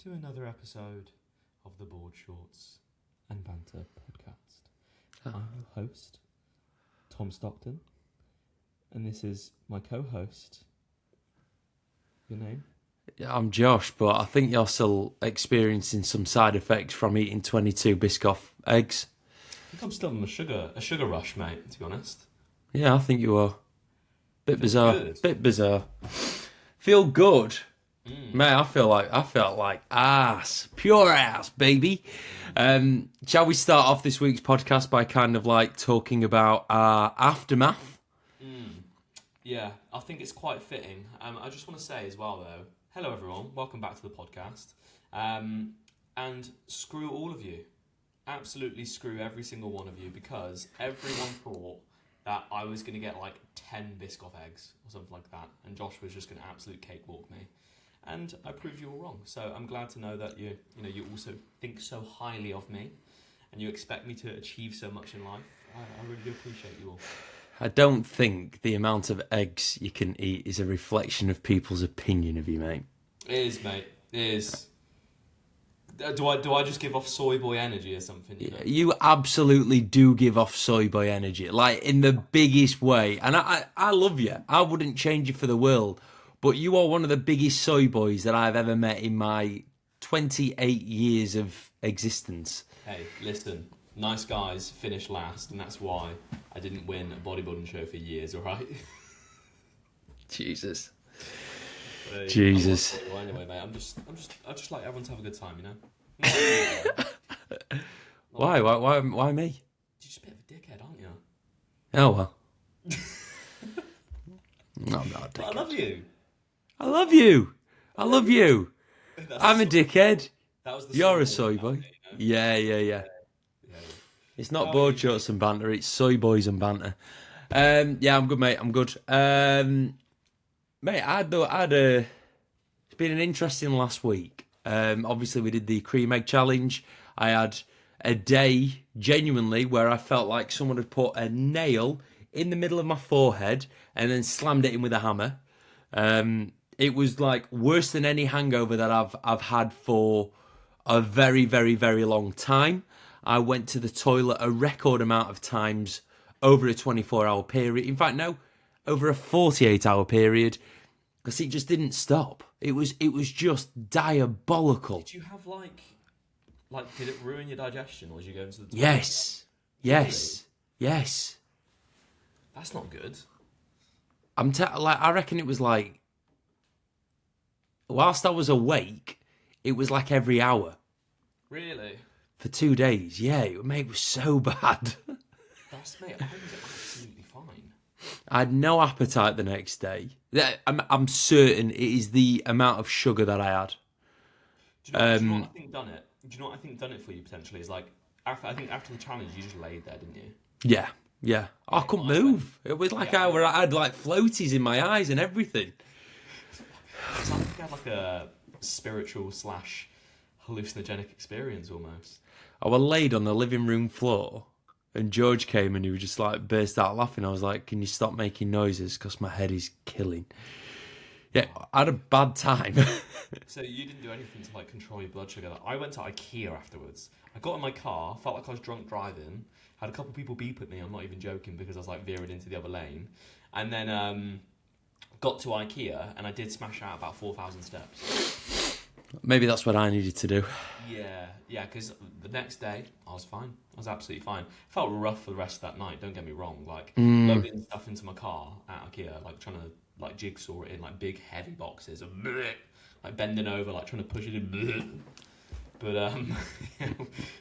to another episode of the Board Shorts and Banter podcast. I'm your host, Tom Stockton, and this is my co-host. Your name? Yeah, I'm Josh, but I think you're still experiencing some side effects from eating 22 Biscoff eggs. I think I'm still on a sugar rush, mate, to be honest. Yeah, I think you are. Bit Feels bizarre. good. Bit bizarre. Feel good. Mate, I felt like ass. Pure ass, baby. Shall we start off this week's podcast by kind of like talking about our aftermath? Yeah, I think it's quite fitting. I just want to say as well, though, hello everyone, welcome back to the podcast. And screw all of you. Absolutely screw every single one of you, because everyone thought that I was going to get like 10 Biscoff eggs or something like that, and Josh was just going to absolute cakewalk me. And I proved you all wrong. So I'm glad to know that you also think so highly of me, and you expect me to achieve so much in life. I really do appreciate you all. I don't think the amount of eggs you can eat is a reflection of people's opinion of you, mate. It is, mate. It is. Do I just give off soy boy energy or something? You know? You absolutely do give off soy boy energy, like in the biggest way. And I love you. I wouldn't change you for the world. But you are one of the biggest soy boys that I've ever met in my 28 years of existence. Hey, listen. Nice guys finish last, and that's why I didn't win a bodybuilding show for years, alright? Jesus. Hey, Jesus. well, anyway, mate, I just like everyone to have a good time, you know? Why me? You're just a bit of a dickhead, aren't you? Oh, well. No, I'm not a But I dickhead. love you. I love you. I love you. That's I'm a dickhead. That was the You're a soy soy boy. you know? Yeah. Yeah. It's not How board are you? shorts and banter, it's soy boys and banter. Yeah, I'm good, mate. I'm good. Mate, it's been an interesting last week. Obviously, we did the cream egg challenge. I had a day, genuinely, where I felt like someone had put a nail in the middle of my forehead and then slammed it in with a hammer. It was like worse than any hangover that I've had for a very, very, very long time. I went to the toilet a record amount of times over a 24-hour period. In fact, no, over a 48-hour period, because it just didn't stop. It was just diabolical. Did you have like did it ruin your digestion, or did you go into the toilet? Yes. That's not good. I reckon it was like, whilst I was awake, it was like every hour Really? for 2 days. Yeah, mate, it was so bad. Mate, I was absolutely fine. I had no appetite the next day. I'm certain it is the amount of sugar that I had. Do you know what I think done it? Do you know what I think done it for you potentially is like after the challenge you just laid there, didn't you? Yeah. I couldn't move. It was like I had like floaties in my eyes and everything. It's like you had like a spiritual / hallucinogenic experience almost. I was laid on the living room floor, and George came and he was just like burst out laughing. I was like, "Can you stop making noises? Because my head is killing." Yeah, I had a bad time. So you didn't do anything to like control your blood sugar. I went to IKEA afterwards. I got in my car, felt like I was drunk driving, had a couple of people beep at me, I'm not even joking, because I was like veering into the other lane. And then got to IKEA and I did smash out about 4,000 steps. Maybe that's what I needed to do. Yeah, because the next day I was fine. I was absolutely fine. Felt rough for the rest of that night, don't get me wrong. Like loading stuff into my car at IKEA, like trying to like jigsaw it in like big heavy boxes of like bending over, like trying to push it in. But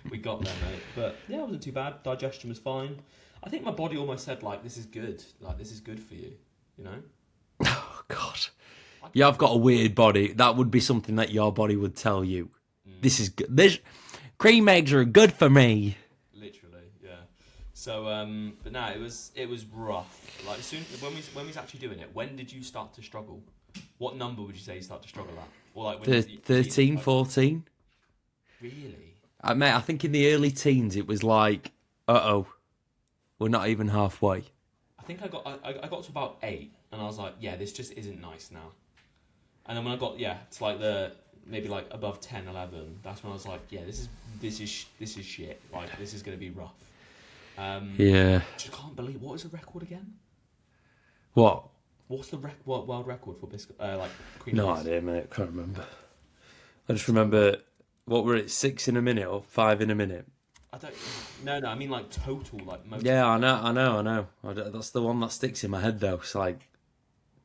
we got there, mate. But yeah, it wasn't too bad. Digestion was fine. I think my body almost said like, "This is good. Like this is good for you," you know. Oh God. Yeah, I've got a weird body. That would be something that your body would tell you. This is good. This cream eggs are good for me. Literally, yeah. So, but no, it was rough. Like as soon when we was actually doing it, when did you start to struggle? What number would you say you start to struggle at? Or like when 13, 14. Really? Mate, I think in the early teens it was like, we're not even halfway. I think I got to about 8, and I was like, yeah, this just isn't nice now. And then when I got to like the maybe like above 10, 11, that's when I was like, yeah, this is shit. Like, this is going to be rough. Yeah. Just can't believe, what is the record again? What? What's the world record for biscuit? Cream No eggs? idea, mate. Can't remember. I just remember, what were it, 6 in a minute or 5 in a minute? I don't. No. I mean like total, like most. Yeah, I know. That's the one that sticks in my head though. It's like,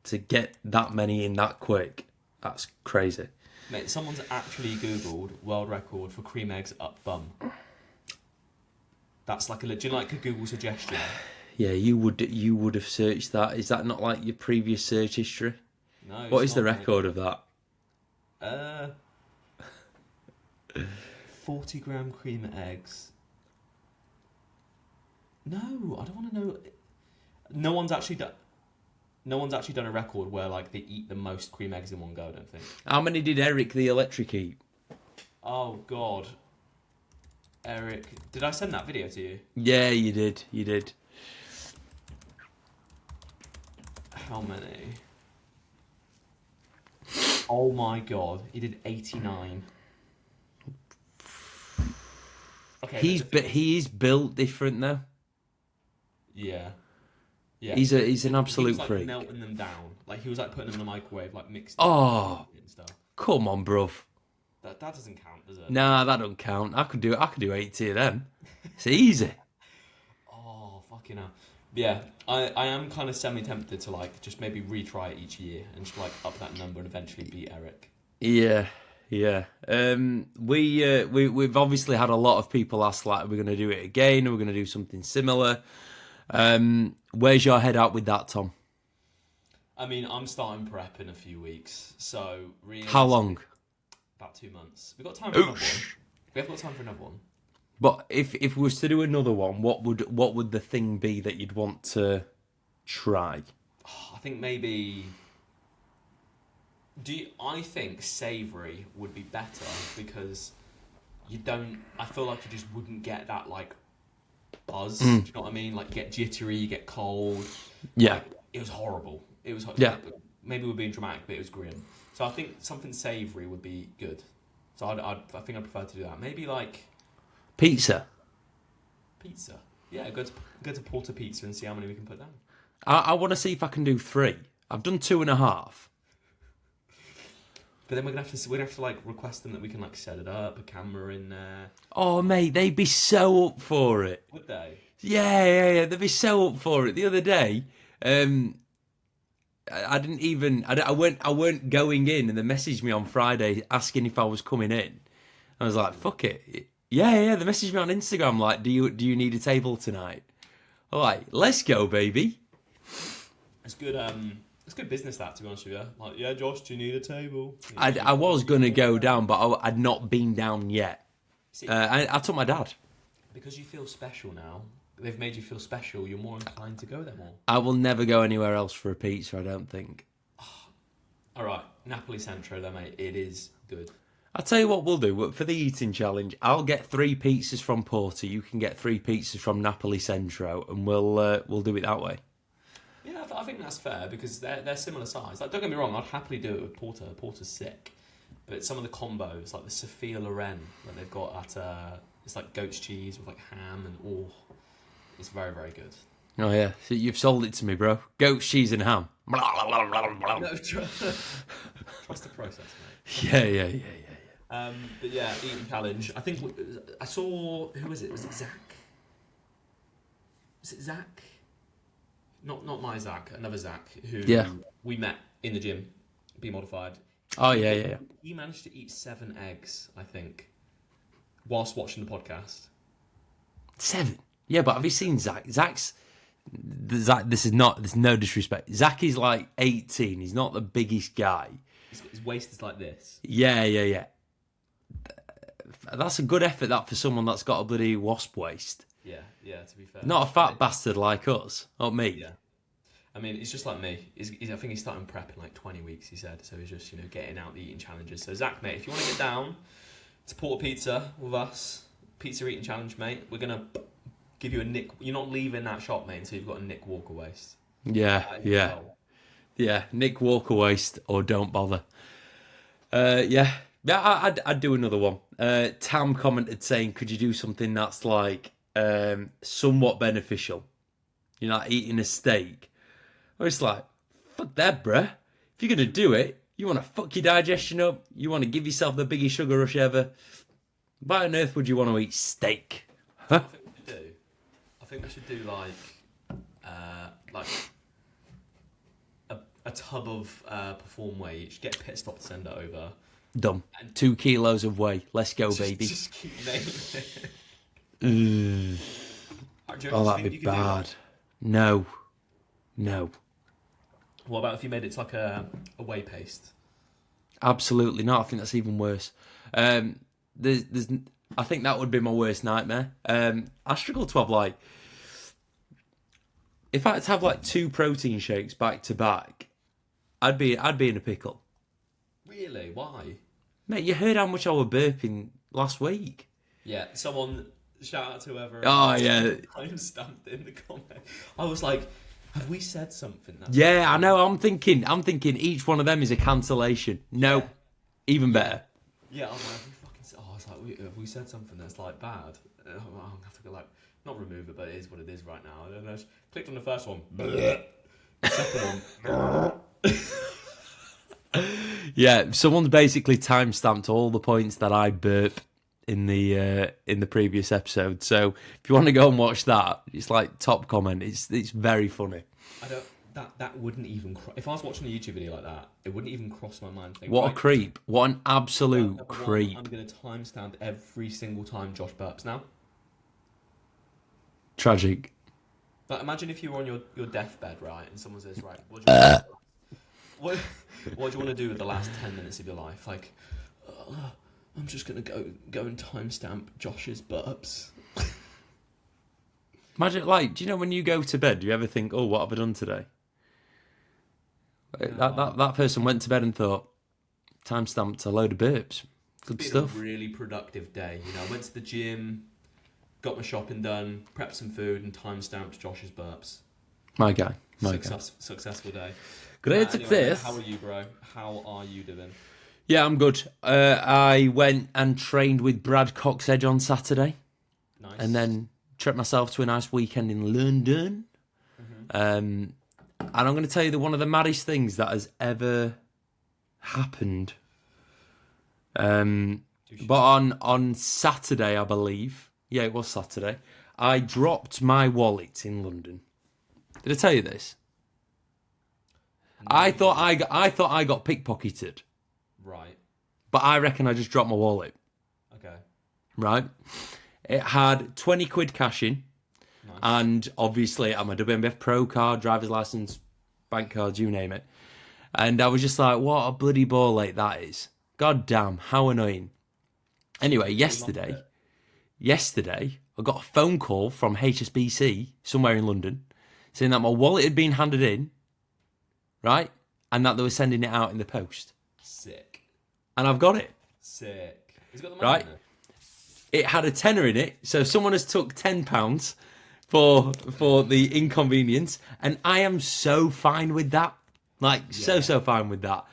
to get that many in that quick, that's crazy. Mate, someone's actually Googled world record for cream eggs up bum. That's like like a Google suggestion. Yeah, you would have searched that. Is that not like your previous search history? No. What is the not, record of that? 40-gram cream eggs. No, I don't want to know. No one's actually done a record where like they eat the most cream eggs in one go. I don't think. How many did Eric the Electric eat? Oh God, Eric, did I send that video to you? Yeah, you did. How many? Oh my God, he did 89. Okay, he is built different though. Yeah. He's an absolute he was, like, freak. Melting them down, like he was like putting them in the microwave, like mixed. Oh, and stuff. come on, bruv. That doesn't count, does it? Nah, that don't count. I could do 80 of them. It's easy. Oh fucking hell. Yeah, I am kind of semi-tempted to like just maybe retry it each year and just like up that number and eventually beat Eric. Yeah. We've obviously had a lot of people ask like, are we going to do it again? Are we going to do something similar? Where's your head at with that, Tom? I mean, I'm starting prep in a few weeks, so how long? About 2 months. We've got time for another one. We have got time for another one. But if we was to do another one, what would the thing be that you'd want to try? I think maybe. I think savoury would be better because you don't. I feel like you just wouldn't get that like buzz. Do you know what I mean? Like, you get jittery, you get cold. Yeah. Like, it was horrible. Yeah. Maybe we're being dramatic, but it was grim. So I think something savoury would be good. So I think I'd prefer to do that. Maybe like pizza. Yeah, go to Porter Pizza and see how many we can put down. I want to see if I can do 3. I've done 2.5. But then we're gonna have to like request them that we can like set it up, a camera in there. Oh mate, they'd be so up for it. Would they? Yeah. They'd be so up for it. The other day, I weren't going in, and they messaged me on Friday asking if I was coming in. I was like, fuck it. Yeah. They messaged me on Instagram like, do you need a table tonight? All right, let's go, baby. It's good. It's good business, that, to be honest with you. Like, yeah, Josh, do you need a table? I was gonna go down, but I'd not been down yet. See, I took my dad. Because you feel special now. They've made you feel special. You're more inclined to go there more. I will never go anywhere else for a pizza, I don't think. All right, Napoli Centro, though, mate. It is good. I'll tell you what we'll do. For the eating challenge, I'll get 3 pizzas from Porter. You can get 3 pizzas from Napoli Centro, and we'll do it that way. Yeah, I think that's fair because they're similar size. Like, don't get me wrong, I'd happily do it with Porter. Porter's sick. But some of the combos, like the Sophia Loren that they've got at, it's like goat's cheese with like ham and it's very, very good. Oh yeah, so you've sold it to me, bro. Goat cheese and ham. No, trust the process, mate. Yeah. But yeah, eating challenge. I think I saw, who was it? Was it Zach? Was it Zach? Not my Zach, another Zach who we met in the gym, Be Modified. Oh yeah. He managed to eat 7 eggs, I think, whilst watching the podcast. 7. Yeah, but have you seen Zach? Zach. There's no disrespect. Zach is like 18. He's not the biggest guy. His waist is like this. Yeah. That's a good effort, that, for someone that's got a bloody wasp waist. Yeah, to be fair. Not a fat bastard like us, or me. Yeah. I mean, it's just like me. I think he's starting prep in like 20 weeks, he said. So he's just, getting out the eating challenges. So Zach, mate, if you want to get down to Porter Pizza with us, pizza eating challenge, mate, we're going to give you a Nick. You're not leaving that shop, mate, until you've got a Nick Walker waist. Yeah. Nick Walker waist, or don't bother. Yeah. Yeah, I'd do another one. Tam commented saying, could you do something that's like somewhat beneficial? You know, like eating a steak. I was like, fuck that, bruh. If you're going to do it, you want to fuck your digestion up, you want to give yourself the biggest sugar rush ever, why on earth would you want to eat steak? I think we should do. I think we should do like a tub of perform whey each. Get pit stop to send it over. Done. 2 kilos of whey. Let's go, baby. Just keep nailing it. Oh, that'd be bad. No. What about if you made it like a whey paste? Absolutely not. I think that's even worse. I think that would be my worst nightmare. I struggle to have like, if I had to have like 2 protein shakes back to back, I'd be in a pickle. Really? Why? Mate, you heard how much I was burping last week. Yeah, someone shout out to whoever. Oh yeah. Time stamped in the comment. I was like, have we said something? Yeah, I know. I'm thinking each one of them is a cancellation. No, even better. Yeah, I was like, I was like, have we said something that's like bad? I'm gonna have to go like, not remove it, but it is what it is right now. And then I just clicked on the first one. Second one. Yeah, someone's basically timestamped all the points that I burp in the previous episode. So if you want to go and watch that, it's like top comment. It's very funny. I don't. That wouldn't even. If I was watching a YouTube video like that, it wouldn't even cross my mind. What a creep! What an absolute creep! I'm going to timestamp every single time Josh burps now. Tragic. But imagine if you were on your deathbed, right, and someone says, right, what do you want to do with the last 10 minutes of your life? Like, I'm just going to go and timestamp Josh's burps. Imagine, like, do you know when you go to bed, do you ever think, oh, what have I done today? That person went to bed and thought, timestamped a load of burps. Good stuff. A really productive day. You know, I went to the gym, got my shopping done, prepped some food, and timestamped Josh's burps. My guy. Successful day. Great success. How are you, bro? How are you doing? Yeah, I'm good. I went and trained with Brad Coxedge on Saturday. Nice. And then treated myself to a nice weekend in London. Mm-hmm. And I'm going to tell you that one of the maddest things that has ever happened. But on Saturday, I believe. Yeah, it was Saturday. I dropped my wallet in London. Did I tell you this? No, I thought I got pickpocketed. Right. But I reckon I just dropped my wallet. Okay. Right. It had 20 quid cash in. Nice. And obviously I'm a WMBF Pro card, driver's license, bank cards, you name it. And I was just like, what a bloody ball ache that is. God damn, how annoying. Anyway, yesterday, I got a phone call from HSBC somewhere in London saying that my wallet had been handed in, right? And that they were sending it out in the post. Sick. And I've got it. Sick. He's got the money in it. It had a tenner in it, so someone has took £10 for the inconvenience, and I am so fine with that. Like, so fine with that.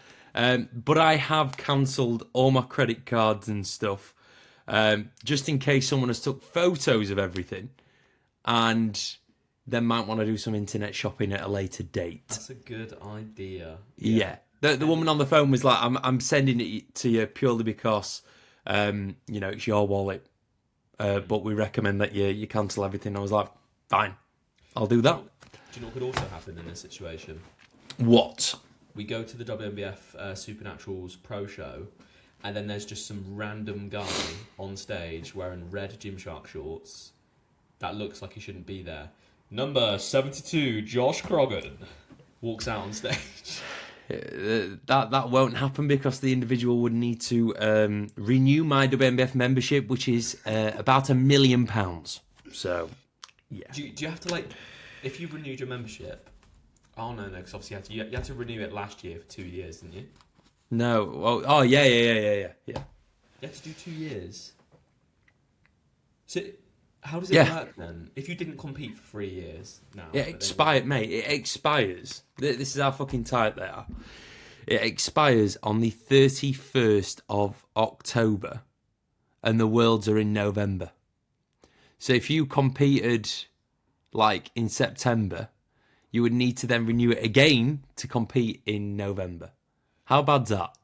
But I have cancelled all my credit cards and stuff, just in case someone has took photos of everything, and they might want to do some internet shopping at a later date. That's a good idea. Yeah. The woman on the phone was like, I'm sending it to you purely because, it's your wallet. But we recommend that you cancel everything. I was like, fine, I'll do that. Do you know what could also happen in this situation? What? We go to the WMBF Supernaturals Pro Show, and then there's just some random guy on stage wearing red Gymshark shorts that looks like he shouldn't be there. Number 72, Josh Croggan, walks out on stage. That won't happen because the individual would need to renew my WMBF membership, which is about £1 million. So, yeah. Do you have to, like, if you renewed your membership? Oh, no, because obviously you had to renew it last year for 2 years, didn't you? No. Oh, yeah. You had to do 2 years. So, how does it work then? If you didn't compete for 3 years now? It expired, mate. It expires. This is how fucking tight they are. It expires on the 31st of October, and the Worlds are in November. So if you competed like in September, you would need to then renew it again to compete in November. How bad's that?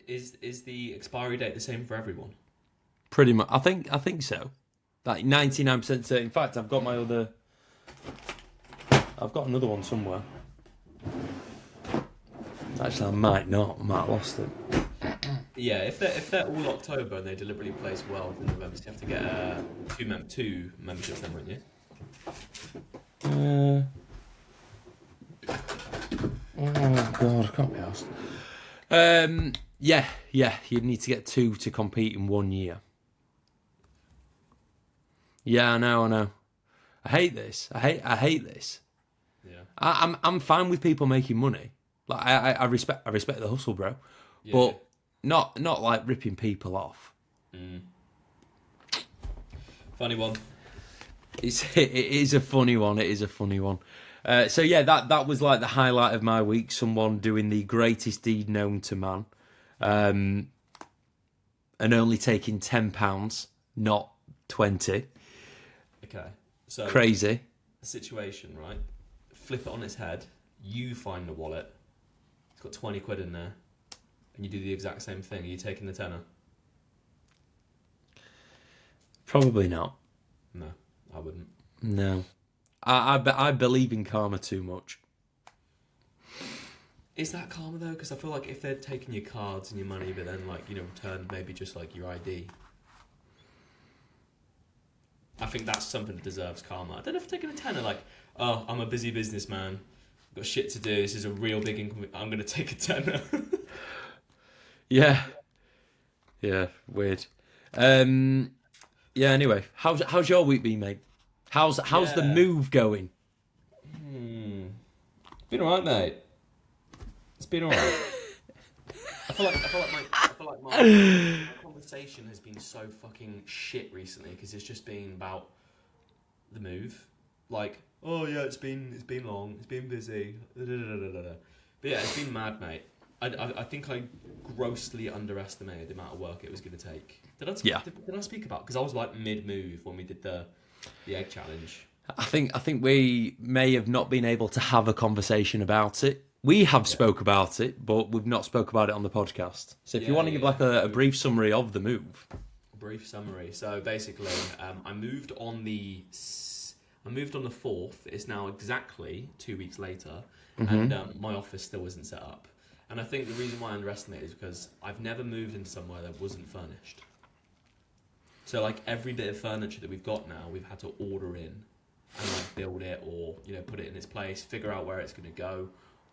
Is the expiry date the same for everyone? Pretty much. I think so. Like 99% certain. In fact, I've got another one somewhere. Actually, I might not. I might have lost it. Yeah, if they're all October and they deliberately place well in November, so you have to get two memberships then, wouldn't you? Oh God, I can't be asked. Yeah, you'd need to get 2 to compete in 1 year. Yeah, I know. I hate this. I hate this. Yeah. I'm fine with people making money. Like I respect the hustle, bro. Yeah. But not like ripping people off. Funny one. It is a funny one. It is a funny one. So yeah, that was like the highlight of my week. Someone doing the greatest deed known to man, and only taking £10, not 20. Okay. So Crazy. a situation, right? Flip it on its head. You find the wallet. It's got 20 quid in there, and you do the exact same thing. Are you taking the tenner? Probably not. No, I wouldn't. No. I believe in karma too much. Is that karma though? Because I feel like if they're taking your cards and your money, but then return maybe just like your ID. I think that's something that deserves karma. I don't know if taking a tenner, like, oh, I'm a busy businessman, I've got shit to do. This is a real big income. I'm gonna take a tenner. Yeah, weird. Yeah. Anyway, how's your week been, mate? How's the move going? It's been alright, mate. It's been alright. I feel like my conversation has been so fucking shit recently because it's just been about the move. Like, oh yeah, it's been long, it's been busy. But yeah, it's been mad, mate. I think I grossly underestimated the amount of work it was going to take. Did I speak about? Because I was like mid-move when we did the egg challenge. I think we may have not been able to have a conversation about it. We have spoke about it, but we've not spoke about it on the podcast. So if you want to give like a brief summary of the move. Brief summary. So basically, I moved on the 4th. It's now exactly 2 weeks later, and my office still isn't set up. And I think the reason why I underestimate is because I've never moved into somewhere that wasn't furnished. So like every bit of furniture that we've got now, we've had to order in and like build it or put it in its place, figure out where it's going to go,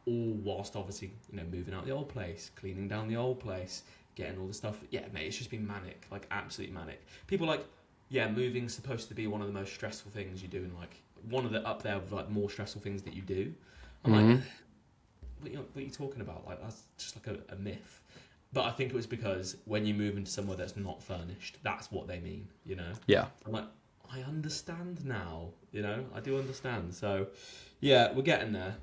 all whilst obviously moving out the old place, cleaning down the old place, getting all the stuff. Yeah, mate, it's just been manic, like absolutely manic. People are like, yeah, moving's supposed to be one of the most stressful things you do, and like one of the up there with like more stressful things that you do. I'm like, what are you talking about? Like that's just like a myth. But I think it was because when you move into somewhere that's not furnished, that's what they mean, Yeah. I'm like, I understand now, I do understand. So, yeah, we're getting there.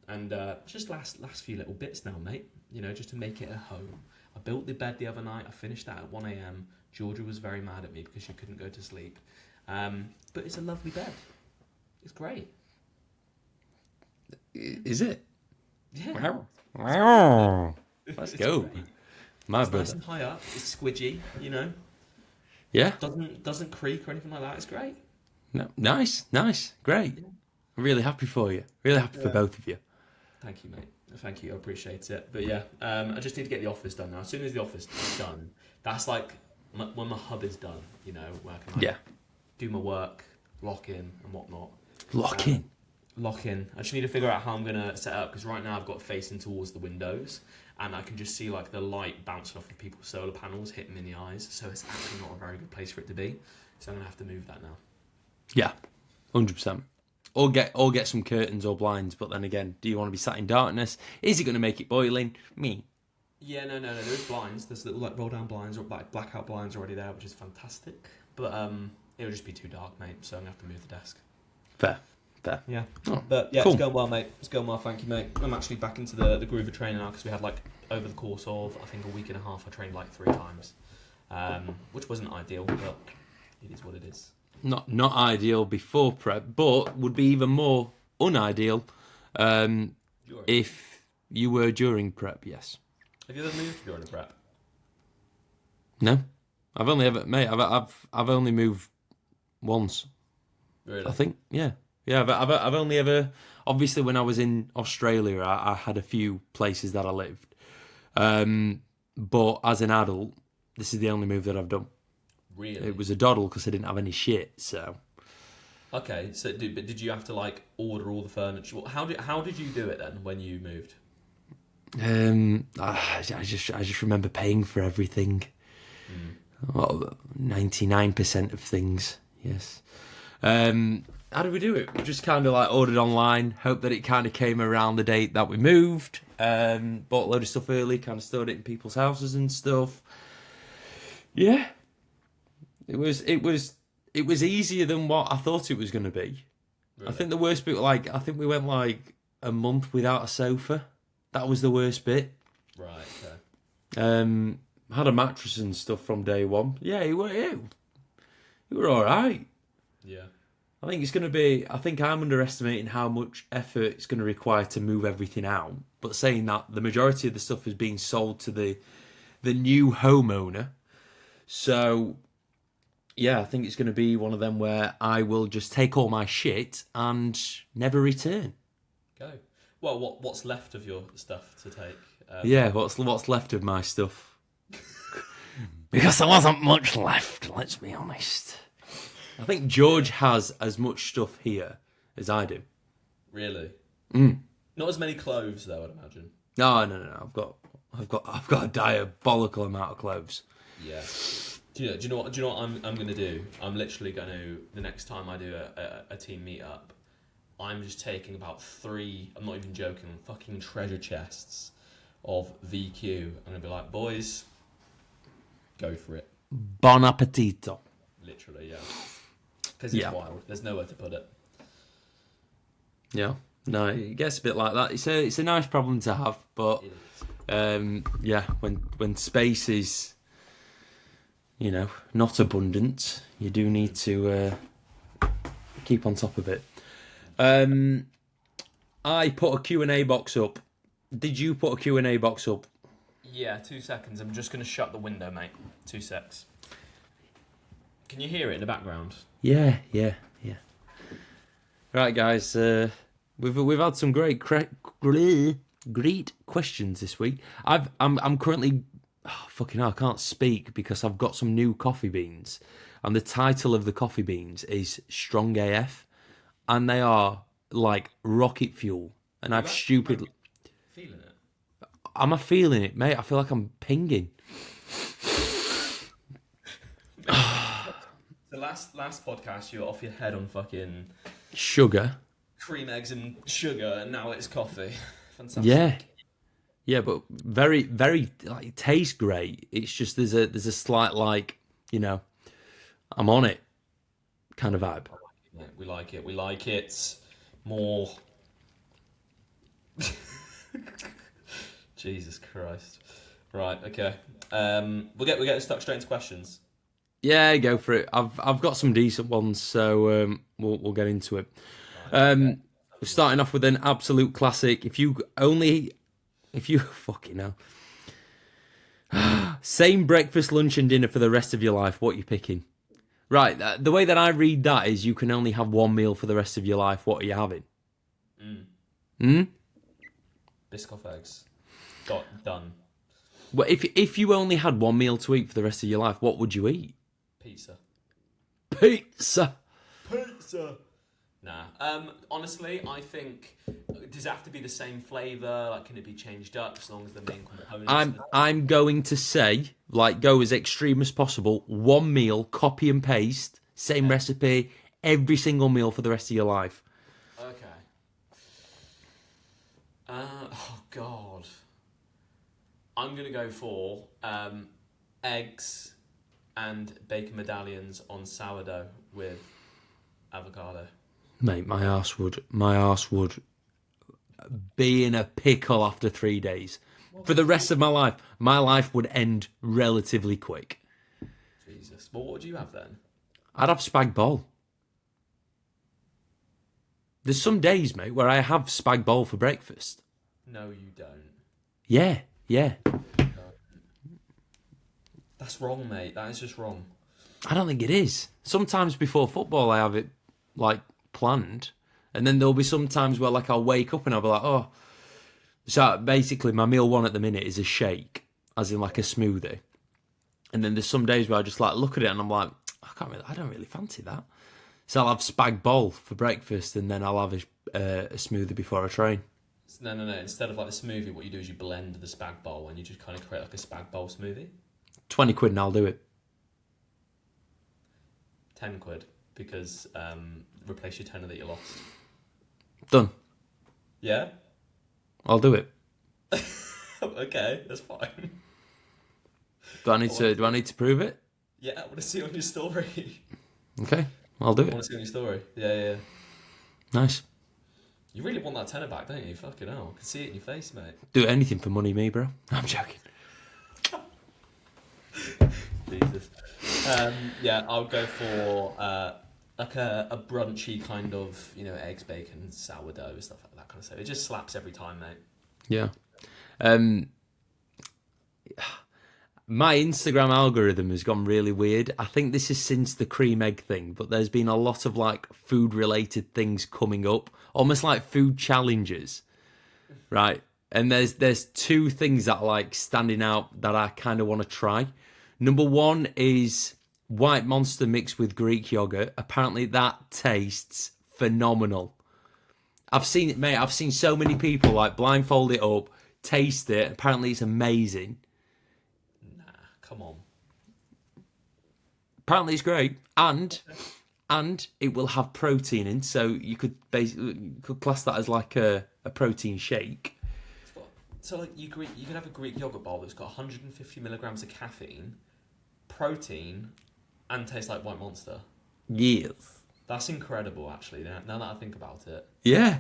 And just last few little bits now, mate, just to make it a home. I built the bed the other night. I finished that at 1 a.m. Georgia was very mad at me because she couldn't go to sleep. But it's a lovely bed. It's great. Is it? Yeah. Wow. Let's go. Great. My it's brother. Nice and high up. It's squidgy, Yeah. Doesn't creak or anything like that. It's great. No, nice. Great. Yeah. I'm really happy for you. Really happy for both of you. Thank you, mate. Thank you. I appreciate it. But yeah, I just need to get the office done now. As soon as the office is done, that's like when my hub is done, where I can do my work, lock in and whatnot. Lock in. I just need to figure out how I'm going to set up, because right now I've got facing towards the windows and I can just see like the light bouncing off of people's solar panels hitting me in the eyes. So it's actually not a very good place for it to be. So I'm going to have to move that now. Yeah, 100%. Or get some curtains or blinds, but then again, do you want to be sat in darkness? Is it going to make it boiling? Me. Yeah, no. There's blinds. There's little like roll down blinds or like blackout blinds already there, which is fantastic. But it'll just be too dark, mate. So I'm gonna have to move the desk. Fair. Fair. Yeah. Oh, But yeah, cool. it's going well, mate. It's going well, thank you, mate. I'm actually back into the groove of training now because we had like over the course of I think a week and a half, I trained like 3 times, which wasn't ideal, but it is what it is. Not ideal before prep, but would be even more unideal if you were during prep. Yes. Have you ever moved during a prep? No, I've only ever, mate. I've only moved once. Really? I think. Yeah. I've only ever. Obviously, when I was in Australia, I had a few places that I lived. But as an adult, this is the only move that I've done. Really? It was a doddle because I didn't have any shit. So. Okay, so did you have to like order all the furniture? How did you do it then when you moved? I just remember paying for everything. 99% of things. Yes. How did we do it? We just kind of like ordered online, hoped that it kind of came around the date that we moved. Bought a load of stuff early, kind of stored it in people's houses and stuff. Yeah. It was easier than what I thought it was going to be. Really? I think the worst bit, like, I think we went like a month without a sofa. That was the worst bit. Right. Okay. Had a mattress and stuff from day one. Yeah, it were all right. Yeah. I think it's going to be. I think I'm underestimating how much effort it's going to require to move everything out. But saying that, the majority of the stuff is being sold to the new homeowner. So, yeah, I think it's going to be one of them where I will just take all my shit and never return. Go. Well, what's left of your stuff to take? Yeah, what's left of my stuff? Because there wasn't much left, let's be honest. I think George has as much stuff here as I do. Really? Not as many clothes though, I'd imagine. No. I've got a diabolical amount of clothes. Yeah. Do you know what I'm gonna do? I'm literally gonna, the next time I do a team meetup, I'm just taking about 3. I'm not even joking. Fucking treasure chests of VQ. I'm gonna be like, boys, go for it. Bon appetito. Literally, yeah. Because it's wild. There's nowhere to put it. Yeah. No, it gets a bit like that. It's a nice problem to have, but yeah, when space is, not abundant, you do need to keep on top of it. I put a Q&A box up. Did you put a Q&A box up? Yeah, 2 seconds. I'm just going to shut the window, mate. 2 secs. Can you hear it in the background? Yeah. Right, guys. We've had some great questions this week. I'm currently fucking hell, I can't speak because I've got some new coffee beans, and the title of the coffee beans is Strong AF, and they are like rocket fuel. And I've stupidly feeling it. Am I feeling it, mate? I feel like I'm pinging. The last podcast, you were off your head on fucking sugar, cream eggs and sugar, and now it's coffee. Fantastic. Yeah, but very, very like it tastes great. It's just there's a slight like I'm on it kind of vibe. We like it. We like it more. Jesus Christ. Right. Okay. We'll get stuck straight into questions. Yeah, go for it. I've got some decent ones, so we'll get into it. We're starting off with an absolute classic. If you fucking hell. Same breakfast, lunch, and dinner for the rest of your life. What are you picking? Right. The way that I read that is you can only have one meal for the rest of your life. What are you having? Biscoff eggs. Done. Well, if you only had one meal to eat for the rest of your life, what would you eat? Pizza. Nah. Honestly, I think does it have to be the same flavour? Like, can it be changed up as long as the main components? I'm going to say, like, go as extreme as possible. One meal, copy and paste, same recipe, every single meal for the rest of your life. Okay. Oh God. I'm gonna go for eggs and bacon medallions on sourdough with avocado. Mate, my arse would be in a pickle after 3 days. For the rest of my life would end relatively quick. Jesus. Well, what do you have then? I'd have spag bol. There's some days, mate, where I have spag bol for breakfast. No, you don't. Yeah. That's wrong, mate. That is just wrong. I don't think it is. Sometimes before football, I have it like planned, and then there'll be some times where like I'll wake up and I'll be like, oh. So basically, my meal one at the minute is a shake, as in like a smoothie, and then there's some days where I just like look at it and I'm like, I don't really fancy that. So I'll have spag bol for breakfast, and then I'll have a smoothie before I train. No. Instead of like the smoothie, what you do is you blend the spag bowl and you just kind of create like a spag bowl smoothie. 20 quid and I'll do it. 10 quid because replace your tenner that you lost. Done. Yeah? I'll do it. Okay, that's fine. Do I need to prove it? Yeah, I want to see it on your story. Okay, I'll do I it. want to see it on your story. Yeah. Nice. You really want that tenner back, don't you? Fucking hell. I can see it in your face, mate. Do anything for money, me, bro. I'm joking. Jesus. Yeah, I'll go for like a brunchy kind of, eggs, bacon, sourdough, stuff like that kind of stuff. It just slaps every time, mate. Yeah. My Instagram algorithm has gone really weird. I think this is since the cream egg thing, but there's been a lot of like food related things coming up, almost like food challenges, right? And there's two things that are like standing out that I kind of want to try. Number one is white monster mixed with Greek yogurt. Apparently that tastes phenomenal. I've seen it, mate. I've seen so many people like blindfold it up, taste it. Apparently it's amazing. Come on. Apparently it's great, and it will have protein in, so you could class that as like a protein shake. So like you can have a Greek yogurt bowl that's got 150 milligrams of caffeine, protein, and tastes like White Monster. Yes. That's incredible, actually. Now that I think about it. Yeah.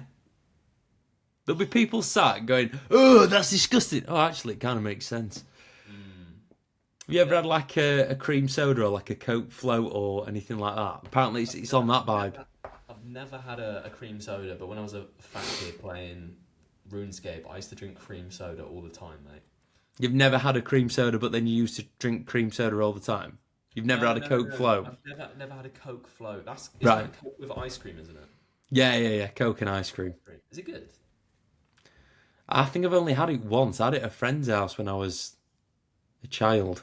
There'll be people sat going, "Oh, that's disgusting." Oh, actually, it kind of makes sense. Have you ever had like a cream soda or like a Coke float or anything like that? Apparently it's on that vibe. I've never had a cream soda, but when I was a fat kid playing RuneScape, I used to drink cream soda all the time, mate. You've never had a cream soda, but then you used to drink cream soda all the time? You've never had a Coke float? I've never had a Coke float. It's right. Like Coke with ice cream, isn't it? Yeah. Coke and ice cream. Is it good? I think I've only had it once. I had it at a friend's house when I was a child.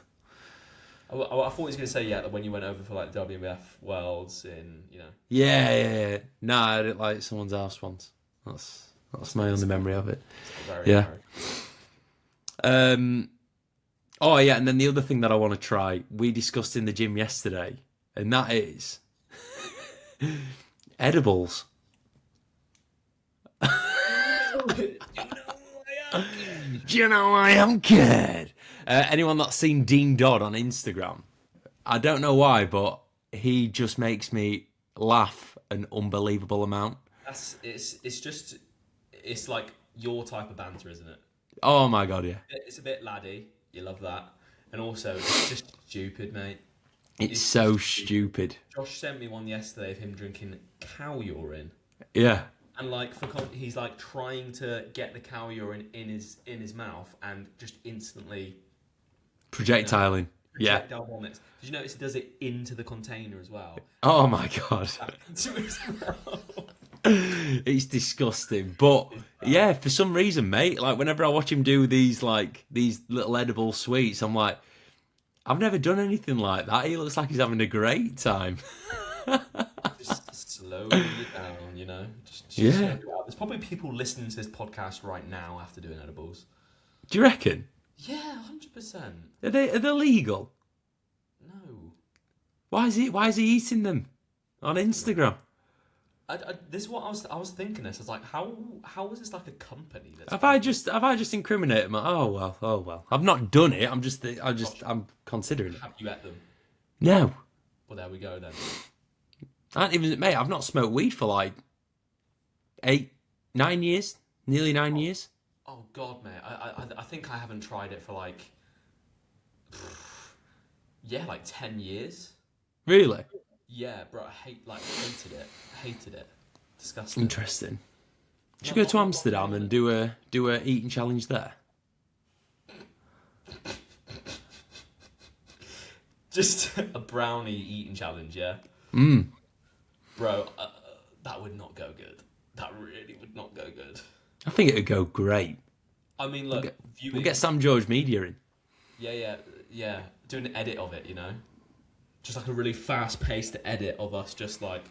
I thought he was going to say, that when you went over for like WWF Worlds in, Yeah. No, I had it like at someone's house once. That's my only memory of it. Yeah. Oh yeah, and then the other thing that I want to try, we discussed in the gym yesterday, and that is edibles. Do you know I am good? Anyone that's seen Dean Dodd on Instagram, I don't know why, but he just makes me laugh an unbelievable amount. It's like your type of banter, isn't it? Oh my god, yeah. It's a bit laddie. You love that. And also, it's just stupid, mate. It's so stupid. Josh sent me one yesterday of him drinking cow urine. Yeah. And like he's like trying to get the cow urine in his mouth and just instantly projectiling. Projectile vomits. Did you notice he does it into the container as well? Oh my god. It's disgusting. But yeah, for some reason, mate, like whenever I watch him do these little edible sweets, I'm like, I've never done anything like that. He looks like he's having a great time. Just slowly down, Yeah. There's probably people listening to this podcast right now after doing edibles. Do you reckon? Yeah, 100%. Are they legal? No. Why is he eating them on Instagram? This is what I was thinking. I was like, how is this like a company? Have I just incriminated him? Oh well. I've not done it. I'm considering it. Have you ate them? No. Well, there we go then. Mate, I've not smoked weed for like 9 years, nearly 9 years. Oh God, mate. I think I haven't tried it for like, yeah, like 10 years. Really? Yeah, bro. Hated it. Hated it. Disgusting. Interesting. Should you go to Amsterdam and do a eating challenge there? Just a brownie eating challenge, yeah? Bro, that would not go good. That really would not go good. I think it'd go great. I mean, look, We'll get Sam George Media in. Yeah. Do an edit of it, you know? Just like a really fast-paced edit of us just like...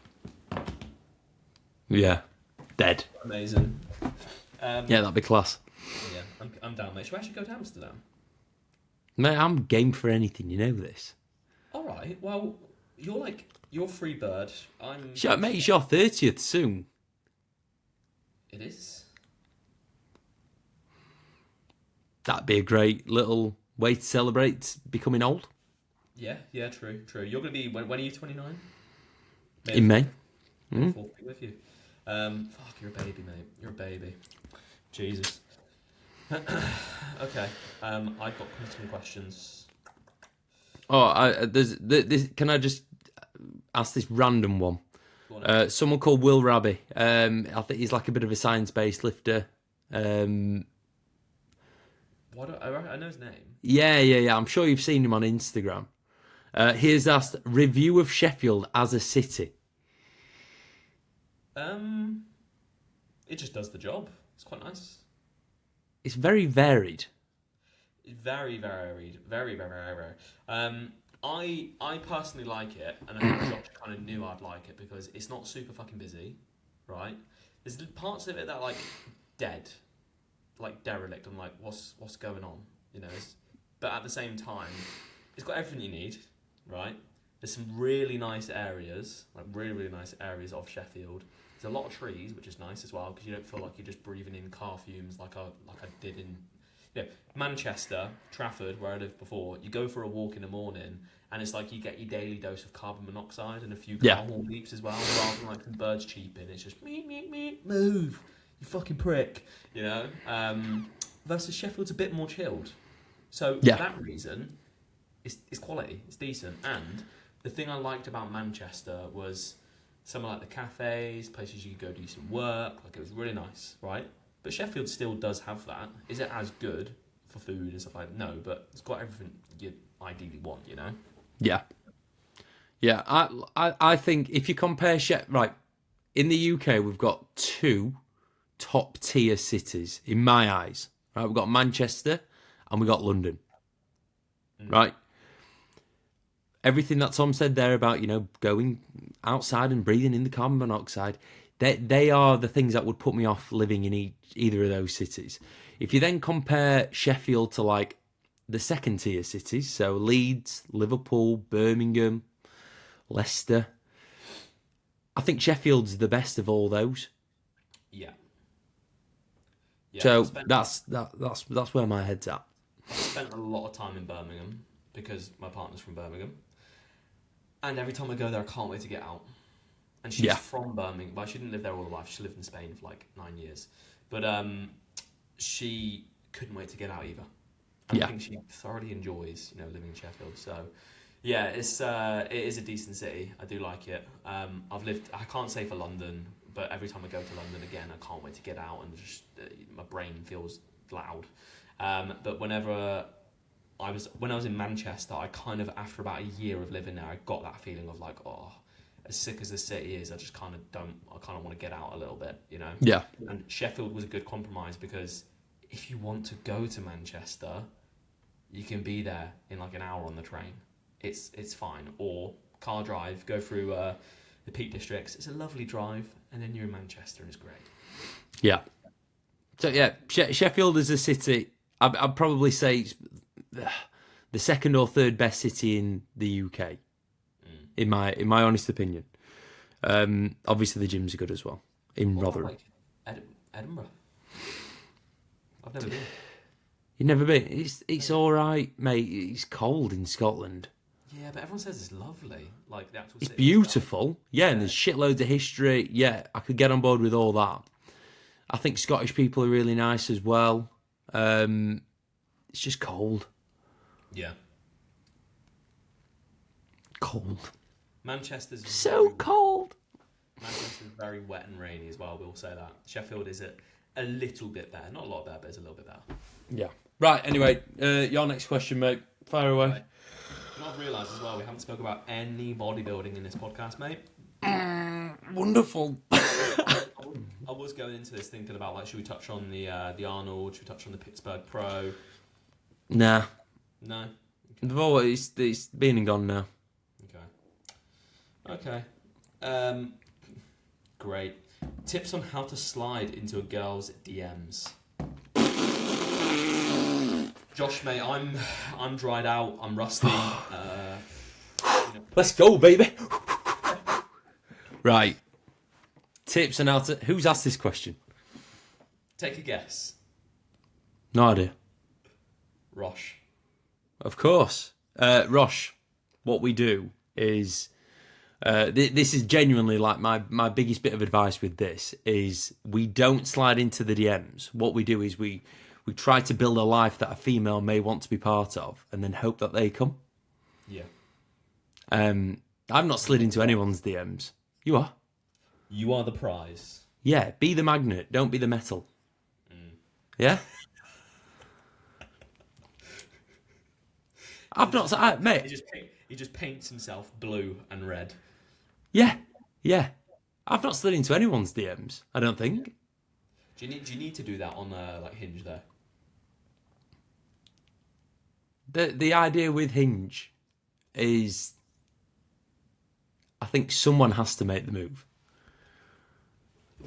Yeah. Dead. Amazing. Yeah, that'd be class. Yeah, I'm down, mate. Should we actually go to Amsterdam? Mate, I'm game for anything, you know this. All right, well, you're free bird. Mate, it's your 30th soon. It is. That'd be a great little way to celebrate becoming old. Yeah, true. You're going to be, when are you 29? In May. With you. Fuck, you're a baby, mate. You're a baby. Jesus. Okay, I've got some questions. Oh, this. Can I just ask this random one? Someone called Will Rabby. I think he's like a bit of a science-based lifter. I know his name. Yeah. I'm sure you've seen him on Instagram. He has asked, review of Sheffield as a city. It just does the job. It's quite nice. It's very varied. Very varied. Very, very, very, very. I personally like it, and I think Josh kind of knew I'd like it because it's not super fucking busy, right? There's parts of it that are like dead, like derelict. I'm like, what's going on, you know? But at the same time, it's got everything you need, right? There's some really nice areas, like really, really nice areas of Sheffield. There's a lot of trees, which is nice as well because you don't feel like you're just breathing in car fumes like I did in Manchester, Trafford, where I lived before. You go for a walk in the morning, and it's like you get your daily dose of carbon monoxide and a few car horn beeps as well, rather than like some birds cheeping. It's just meep, move, you fucking prick, you know. Versus Sheffield's a bit more chilled, so for that reason, it's quality, it's decent. And the thing I liked about Manchester was some of like the cafes, places you could go do some work. Like it was really nice, right? But Sheffield still does have that. Is it as good for food and stuff like that? No, but it's got everything you ideally want, you know? Yeah. I think if you compare right, in the UK we've got two top tier cities in my eyes. Right, we've got Manchester and we've got London. Right? Everything that Tom said there about, you know, going outside and breathing in the carbon monoxide, they are the things that would put me off living in either of those cities. If you then compare Sheffield to like the second tier cities, so Leeds, Liverpool, Birmingham, Leicester, I think Sheffield's the best of all those. Yeah. So that's where my head's at. I spent a lot of time in Birmingham because my partner's from Birmingham. And every time I go there, I can't wait to get out. And she's from Birmingham, but she didn't live there all her life. She lived in Spain for like 9 years. But she couldn't wait to get out either. And I think she thoroughly enjoys, you know, living in Sheffield. So, yeah, it is a decent city. I do like it. I can't say for London, but every time I go to London again, I can't wait to get out and just my brain feels loud. But when I was in Manchester, I kind of, after about a year of living there, I got that feeling of like, oh, as sick as the city is, I kind of want to get out a little bit, you know? Yeah. And Sheffield was a good compromise because if you want to go to Manchester, you can be there in like an hour on the train. It's fine. Or car drive, go through the Peak Districts. It's a lovely drive, and then you're in Manchester and it's great. Yeah. So yeah, Sheffield is a city, I'd probably say it's the second or third best city in the UK. In my honest opinion. Obviously the gyms are good as well in Rotherham. Like Edinburgh? I've never been. You've never been? It's all right, mate. It's cold in Scotland. Yeah, Yeah, but everyone says it's lovely. Like the actual It's city itself. beautiful. Yeah, and there's shitloads of history. Yeah, I could get on board with all that. I think Scottish people are really nice as well. It's just cold. Yeah. Cold. Manchester's So cold. Manchester's very wet and rainy as well. We'll say that. Sheffield is a little bit better, not a lot better, but it's a little bit better. Yeah. Right. Anyway, your next question, mate. Fire away. Right. You know, I've realised as well we haven't spoke about any bodybuilding in this podcast, mate. Wonderful. I was going into this thinking about like, should we touch on the Arnold? Should we touch on the Pittsburgh Pro? Nah. No. It's been and gone now. Okay. Great. Tips on how to slide into a girl's DMs. Josh, mate, I'm dried out. I'm rusty. Let's go, baby. Right. Tips on how to... Who's asked this question? Take a guess. No idea. Rosh. Of course. Rosh, what we do is... this is genuinely like my biggest bit of advice with this is we don't slide into the DMs. What we do is we try to build a life that a female may want to be part of and then hope that they come. Yeah. I've not slid into anyone's DMs. You are? You are the prize. Yeah, be the magnet, don't be the metal. Yeah? Mate. He just paints himself blue and red. Yeah. I've not slid into anyone's DMs, I don't think. Do you need to do that on like Hinge though? The idea with Hinge is, I think someone has to make the move.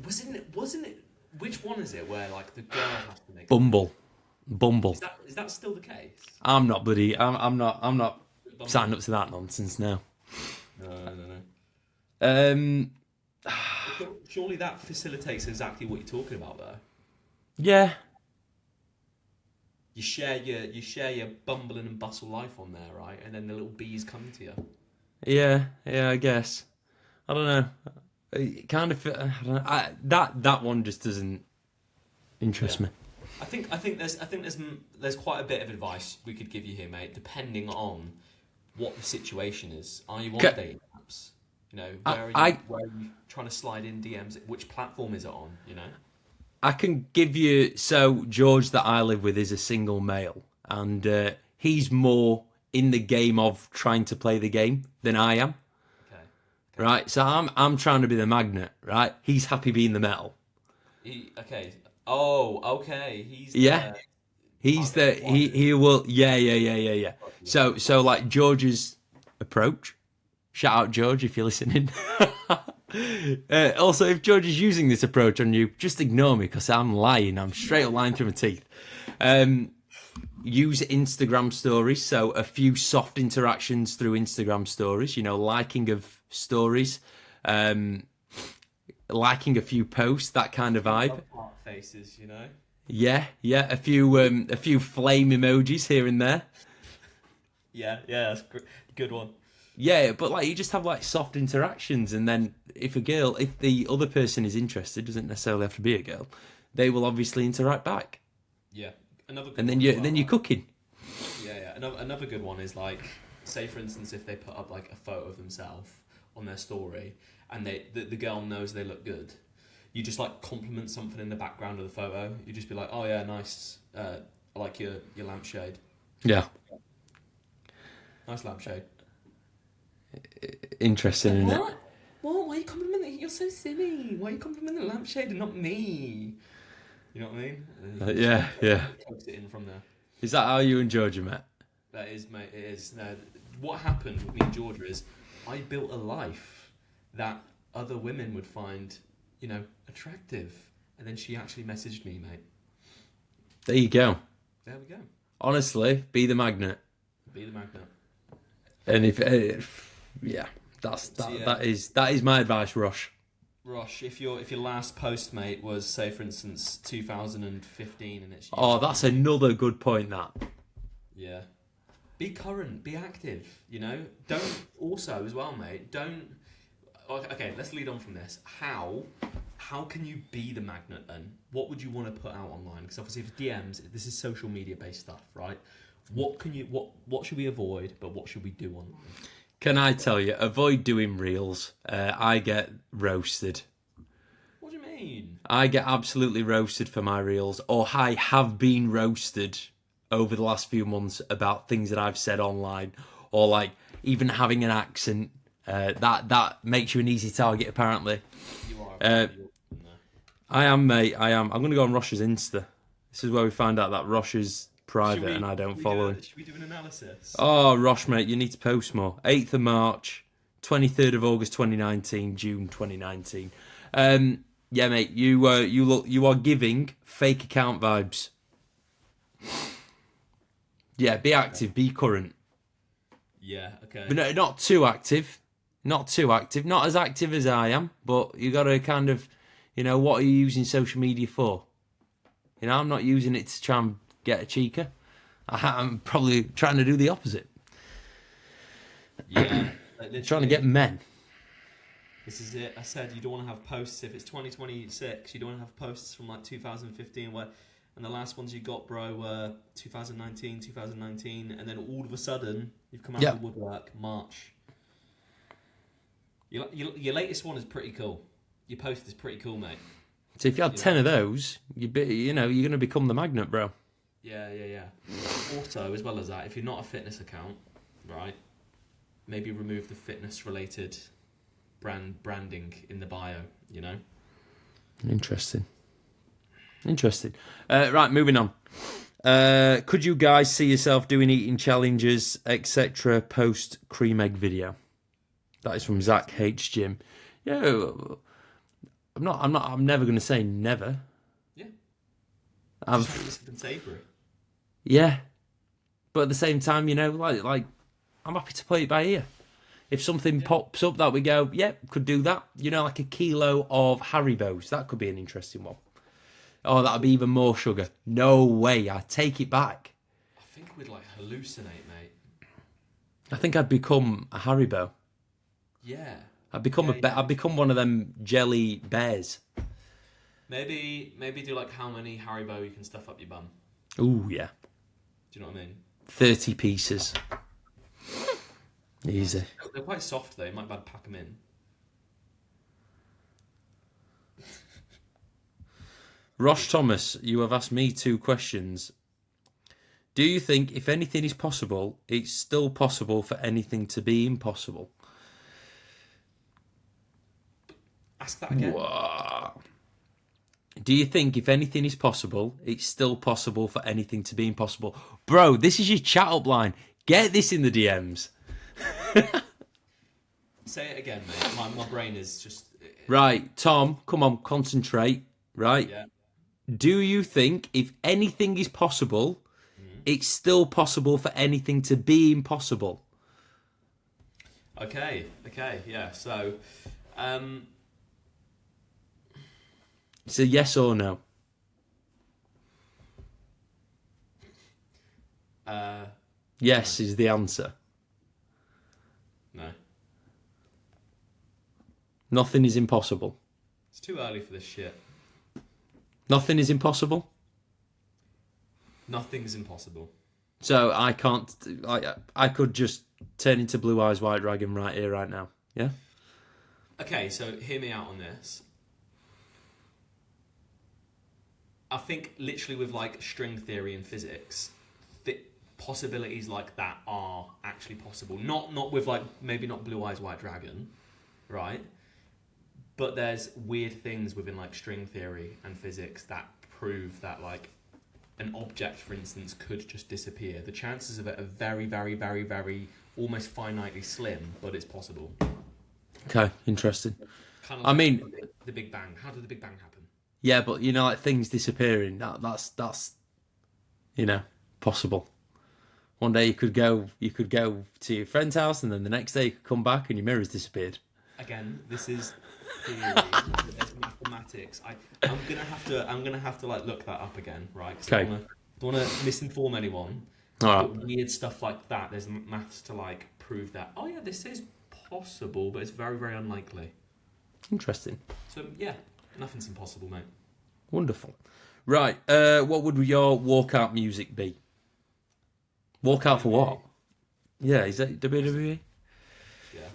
Wasn't it? Which one is it where like the girl has to make? Bumble. Is that still the case? I'm not signing up to that nonsense now. No. Surely that facilitates exactly what you're talking about there. Yeah. You share your bumbling and bustle life on there, right? And then the little bees come to you. Yeah, I guess. I don't know. It kind of, I don't know. That one just doesn't interest me. I think there's quite a bit of advice we could give you here, mate, depending on what the situation is. Are you on dating apps? You know, where are you trying to slide in DMs? Which platform is it on? You know, I can give you. So George that I live with is a single male, and he's more in the game of trying to play the game than I am. Okay. Right, so I'm trying to be the magnet, right? He's happy being the metal. Okay. Oh, okay. He will. Yeah. So like George's approach. Shout out George if you're listening. Also, if George is using this approach on you, just ignore me because I'm lying. I'm straight up lying through my teeth. Use Instagram stories, so a few soft interactions through Instagram stories. You know, liking of stories, liking a few posts, that kind of vibe. Heart faces, you know. Yeah. A few flame emojis here and there. Yeah, that's good one. Yeah, but like you just have like soft interactions, and then if the other person is interested, doesn't necessarily have to be a girl, they will obviously interact back. Yeah, then you're cooking. Yeah. Another good one is like, say for instance, if they put up like a photo of themselves on their story, and the girl knows they look good, you just like compliment something in the background of the photo. You just be like, oh yeah, nice. I like your lampshade. Yeah. Nice lampshade. Interesting, isn't it? What? Why are you complimenting? You're so silly. Why are you complimenting the lampshade and not me? You know what I mean? Yeah. Post it in from there. Is that how you and Georgia met? That is, mate. It is. No, what happened with me and Georgia is I built a life that other women would find, you know, attractive, and then she actually messaged me, mate. There you go. There we go. Honestly, be the magnet. Be the magnet. And that is my advice, Rosh. Rosh, if your last post, mate, was say for instance 2015 and it's that's another good point. That. Yeah. Be current, be active, you know? Don't, also as well, mate, don't, okay, let's lead on from this. How can you be the magnet then? What would you want to put out online? Because obviously if DMs, this is social media based stuff, right? What should we avoid, but what should we do online? Can I tell you, avoid doing reels. I get roasted. What do you mean? I get absolutely roasted for my reels, or I have been roasted over the last few months about things that I've said online, or like even having an accent. That makes you an easy target, apparently. You are. I am, mate. I am. I'm going to go on Rosh's Insta. This is where we find out that Rosh is private and I don't follow him. Should we do an analysis? Oh, Rosh, mate, you need to post more. 8th of March, 23rd of August 2019, June 2019. Yeah, mate, you are giving fake account vibes. Yeah, be active, be current. Yeah, okay. But no, not too active. Not too active. Not as active as I am, but you got to kind of, what are you using social media for? I'm not using it to try and get a cheeker. I'm probably trying to do the opposite. Yeah. Trying to get men. This is it. I said you don't want to have posts. If it's 2026, you don't want to have posts from like 2015 and the last ones you got, bro, were 2019, and then all of a sudden you've come out of the woodwork, March. Your latest one is pretty cool. Your post is pretty cool, mate. So if you had 10 of those, you're going to become the magnet, bro. Yeah. Also, as well as that, if you're not a fitness account, right, maybe remove the fitness-related branding in the bio, Interesting. Right, moving on. Could you guys see yourself doing eating challenges, etc. post cream egg video? That is from Zach H. Jim. Yeah, I'm never going to say never. Yeah. Just something savoury. Yeah. But at the same time, like I'm happy to play it by ear. If something pops up that we go, could do that. Like a kilo of Haribos. That could be an interesting one. Oh, that'd be even more sugar. No way. I take it back. I think we'd hallucinate, mate. I think I'd become a Haribo. Yeah. I'd become one of them jelly bears. Maybe do how many Haribo you can stuff up your bum. Ooh, yeah. Do you know what I mean? 30 pieces. Easy. They're quite soft though. You might pack them in. Rosh Thomas, you have asked me 2 questions. Do you think if anything is possible, it's still possible for anything to be impossible? Ask that again. Whoa. Do you think if anything is possible, it's still possible for anything to be impossible? Bro, this is your chat up line. Get this in the DMs. Say it again, mate. My brain is just... Right, Tom, come on, concentrate. Right? Yeah. Do you think if anything is possible, it's still possible for anything to be impossible? Okay, yeah. So, it's a yes or no. Yes is the answer. No. Nothing is impossible. It's too early for this shit. Nothing is impossible? Nothing's impossible. So I can't... I could just turn into Blue Eyes White Dragon right here, right now. Yeah? Okay, so hear me out on this. I think literally with string theory and physics, possibilities like that are actually possible. Not with maybe not Blue Eyes White Dragon, right? But there's weird things within string theory and physics that prove that an object, for instance, could just disappear. The chances of it are very, very, very, very almost finitely slim, but it's possible. Okay, interesting. Kind of the Big Bang. How did the Big Bang happen? Yeah, but things disappearing. That's possible. One day you could go to your friend's house, and then the next day you could come back and your mirror's disappeared. Again, this is theory. It's mathematics. I'm gonna have to look that up again, right? Okay. I don't want to misinform anyone. All right. But weird stuff like that, there's maths to like prove that. Oh yeah, this is possible, but it's very, very unlikely. Interesting. So yeah, nothing's impossible, mate. Wonderful. Right. What would your walkout music be? Walkout for what? Yeah, is that WWE? Yeah.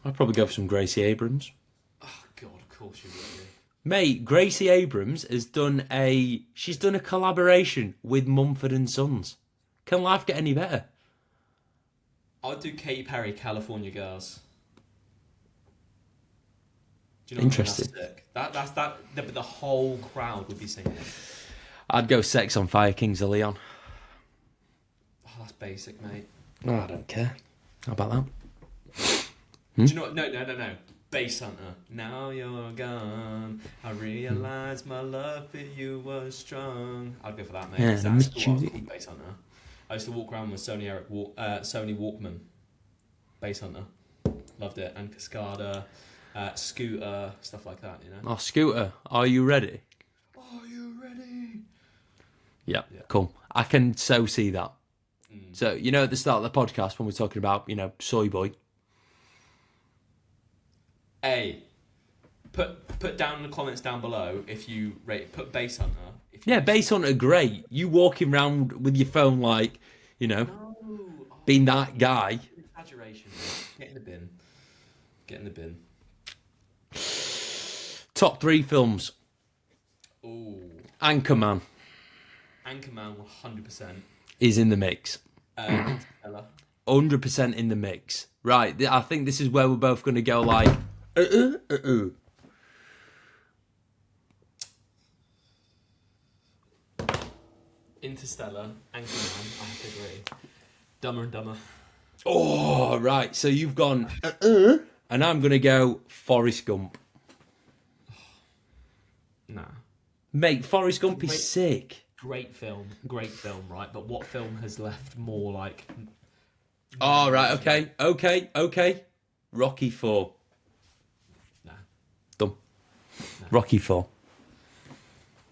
I'd probably go for some Gracie Abrams. Oh God, of course you would be. Mate, Gracie Abrams has done a collaboration with Mumford and Sons. Can life get any better? I'd do Katy Perry, California Girls. Do you know Interesting. That's sick? The whole crowd would be singing. I'd go Sex on Fire, Kings of Leon. Oh, that's basic, mate. Oh, I don't care. How about that? Do you know what? No. Bass Hunter. Now you're gone. I realised my love for you was strong. I'd go for that, mate. Yeah, That's what I was called, Bass Hunter. I used to walk around with Sony Walkman. Bass Hunter. Loved it. And Cascada, Scooter, stuff like that, you know? Oh, Scooter, are you ready? Are you ready? Yeah, cool. I can so see that. So, you know, at the start of the podcast when we're talking about, Soy Boy. Put down in the comments down below if you put Bass Hunter. Yeah, Bass Hunter, great. You walking around with your phone like, being that guy. Exaggeration. Get in the bin. Top 3 films. Ooh. Anchorman 100%. is in the mix. Interstellar. 100% in the mix. Right, I think this is where we're both going to go like... Interstellar, Anchorman, I have to agree. Dumber and Dumber. Oh, right, so you've gone... and I'm going to go Forrest Gump. Nah. Mate, Forrest Gump is sick. Great film, right? But what film has left more like... Oh, right, okay. Rocky 4. Nah. Dumb. Nah. Rocky 4.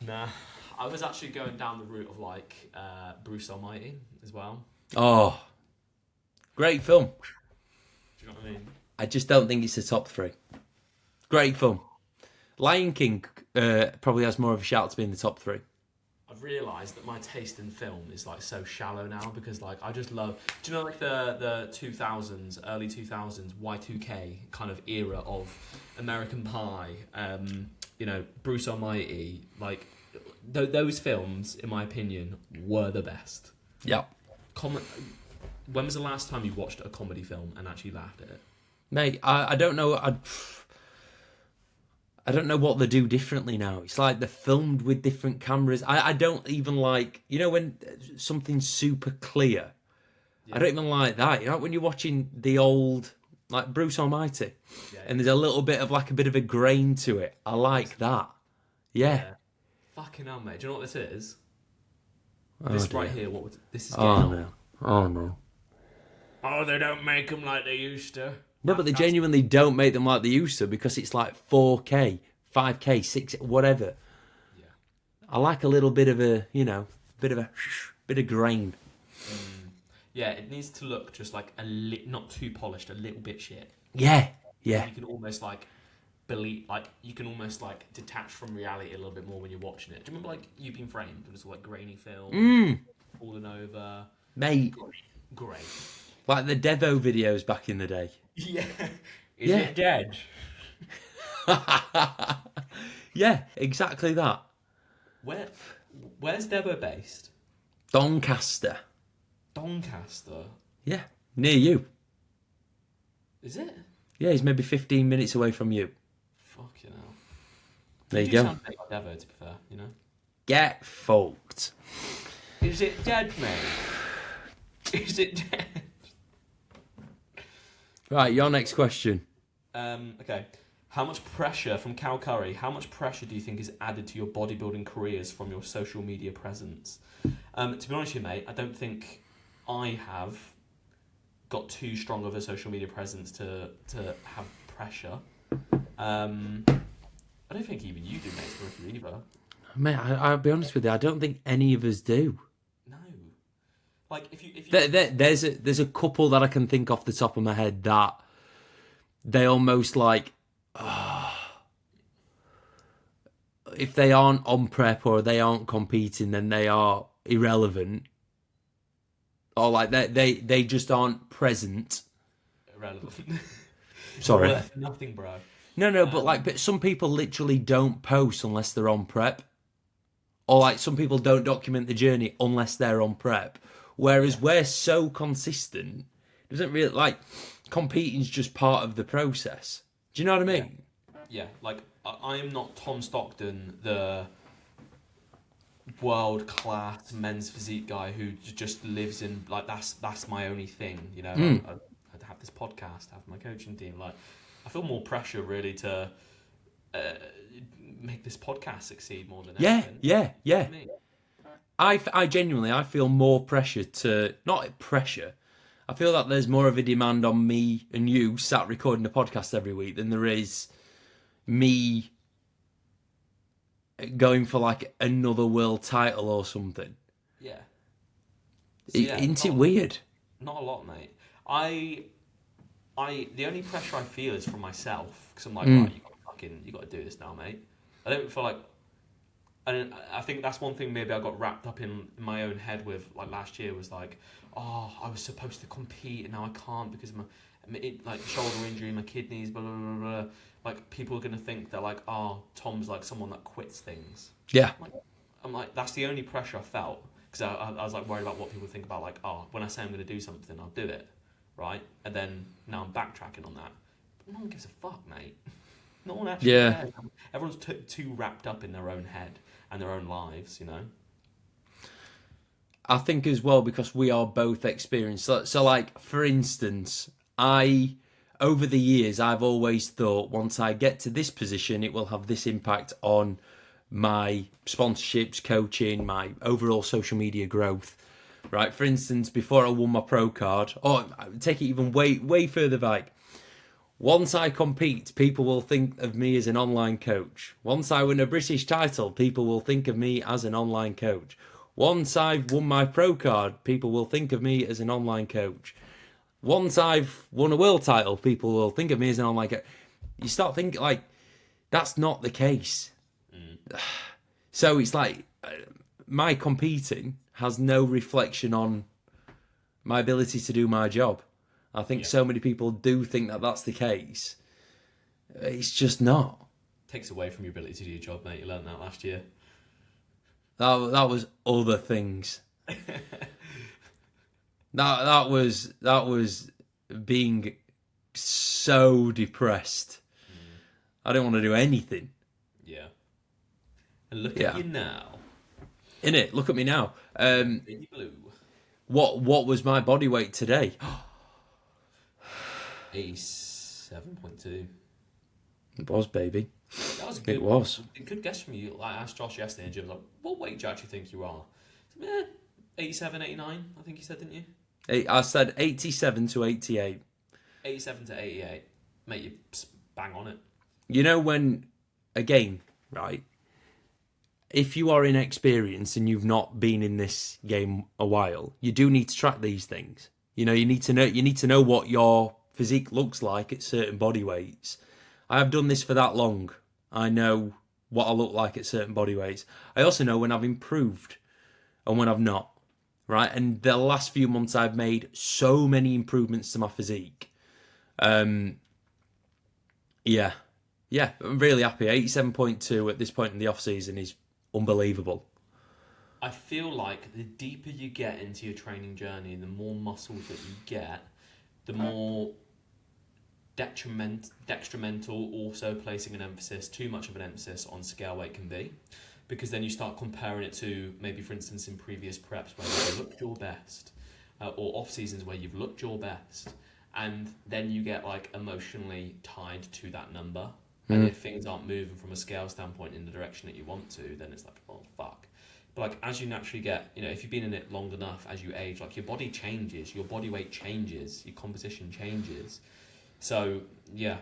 Nah. I was actually going down the route of like Bruce Almighty as well. Oh, great film. Do you know what I mean? I just don't think it's the top 3. Great film. Lion King probably has more of a shout to be in the top 3. I've realised that my taste in film is like so shallow now because like I just love. Do you know like the 2000s, early 2000s Y2K kind of era of American Pie? Bruce Almighty. Like those films, in my opinion, were the best. Yeah. When was the last time you watched a comedy film and actually laughed at it? Mate, I don't know. I don't know what they do differently now. It's like they're filmed with different cameras. I don't even like... when something's super clear? Yeah. I don't even like that. When you're watching the old... Like Bruce Almighty. Yeah. And there's a little bit of like a bit of a grain to it. I like that. Yeah. Fucking hell, mate. Do you know what this is? Oh, this dear. right here. This is... No. Oh, they don't make them like they used to. No, but they genuinely don't make them like they used to because it's like 4K, 5K, 6K, whatever. Yeah. I like a little bit of a, bit of grain. Yeah, it needs to look just like not too polished, a little bit shit. Yeah. You can almost like you can almost like detach from reality a little bit more when you're watching it. Do you remember like You've Been Framed? It was like grainy film, falling over. Mate. Great. Like the Devo videos back in the day. Yeah. Is it dead? Yeah, exactly that. Where's Devo based? Doncaster. Yeah, near you. Is it? Yeah, he's maybe 15 minutes away from you. Fucking hell. There you go. Sound like Devo, to be fair, Get fucked. Is it dead, mate? Is it dead? Right, your next question. Okay. How much pressure, from Cal Curry, how much pressure do you think is added to your bodybuilding careers from your social media presence? To be honest with you, mate, I don't think I have got too strong of a social media presence to have pressure. I don't think even you do, mate, either. Mate, I'll be honest with you, I don't think any of us do. Like if you There's a couple that I can think off the top of my head that they almost like, if they aren't on prep or they aren't competing, then they are irrelevant, or like they just aren't present. irrelevant. Sorry. Worth nothing, bro. No, but some people literally don't post unless they're on prep. Or like some people don't document the journey unless they're on prep. Whereas we're so consistent, doesn't really like competing's just part of the process. Do you know what I mean? Yeah, like I am not Tom Stockton, the world class men's physique guy who just lives in like that's my only thing. You know, I have this podcast, have my coaching team. Like, I feel more pressure really to make this podcast succeed more than anything. Yeah. You know what I mean? I genuinely I feel more pressure to not pressure. I feel that there's more of a demand on me and you sat recording a podcast every week than there is me going for like another world title or something. Yeah. So, Isn't it weird? Not a lot, mate. The only pressure I feel is from myself because I'm like, right, you got to do this now, mate. I don't feel like, and I think that's one thing maybe I got wrapped up in my own head with like last year was like, oh, I was supposed to compete and now I can't because like shoulder injury, my kidneys, blah blah blah blah. Like people are gonna think that like, oh, Tom's like someone that quits things. Yeah. I'm like that's the only pressure I felt because I was like worried about what people think about like, oh, when I say I'm gonna do something, I'll do it, right? And then now I'm backtracking on that. But no one gives a fuck, mate. No one actually cares. Everyone's too wrapped up in their own head and their own lives, you know. I think as well because we are both experienced. So like for instance, over the years I've always thought once I get to this position, it will have this impact on my sponsorships, coaching, my overall social media growth. Right. For instance, before I won my pro card, or take it even way further back. Once I compete, people will think of me as an online coach. Once I win a British title, people will think of me as an online coach. Once I've won my pro card, people will think of me as an online coach. Once I've won a world title, people will think of me as an online coach. You start thinking, like, that's not the case. So it's like, my competing has no reflection on my ability to do my job. I think so many people do think that that's the case. It's just not. Takes away from your ability to do your job, mate. You learned that last year. That was other things. that was being so depressed. I didn't want to do anything. Yeah. And look at you now. Innit? Look at me now. Baby blue. What was my body weight today? 87.2. It was, baby. That was a good. It was. A good guess from you. Like, I asked Josh yesterday in the gym, like, what weight do you actually think you are? I said, 87, 89, I think you said, didn't you? I said 87 to 88. 87 to 88. Mate, you bang on it. You know when, again, right, if you are inexperienced and you've not been in this game a while, you do need to track these things. You know, you need to know what your physique looks like at certain body weights. I have done this for that long. I know what I look like at certain body weights. I also know when I've improved and when I've not, right? And the last few months I've made so many improvements to my physique. I'm really happy. 87.2 at this point in the off season is unbelievable. I feel like the deeper you get into your training journey, the more muscles that you get, the more detrimental also placing an emphasis, too much of an emphasis on scale weight can be. Because then you start comparing it to maybe, for instance, in previous preps where you've looked your best, or off seasons where you've looked your best, and then you get like emotionally tied to that number. And if things aren't moving from a scale standpoint in the direction that you want to, then it's like, oh fuck. But like as you naturally get, you know, if you've been in it long enough, as you age, like your body changes, your body weight changes, your composition changes. So yeah,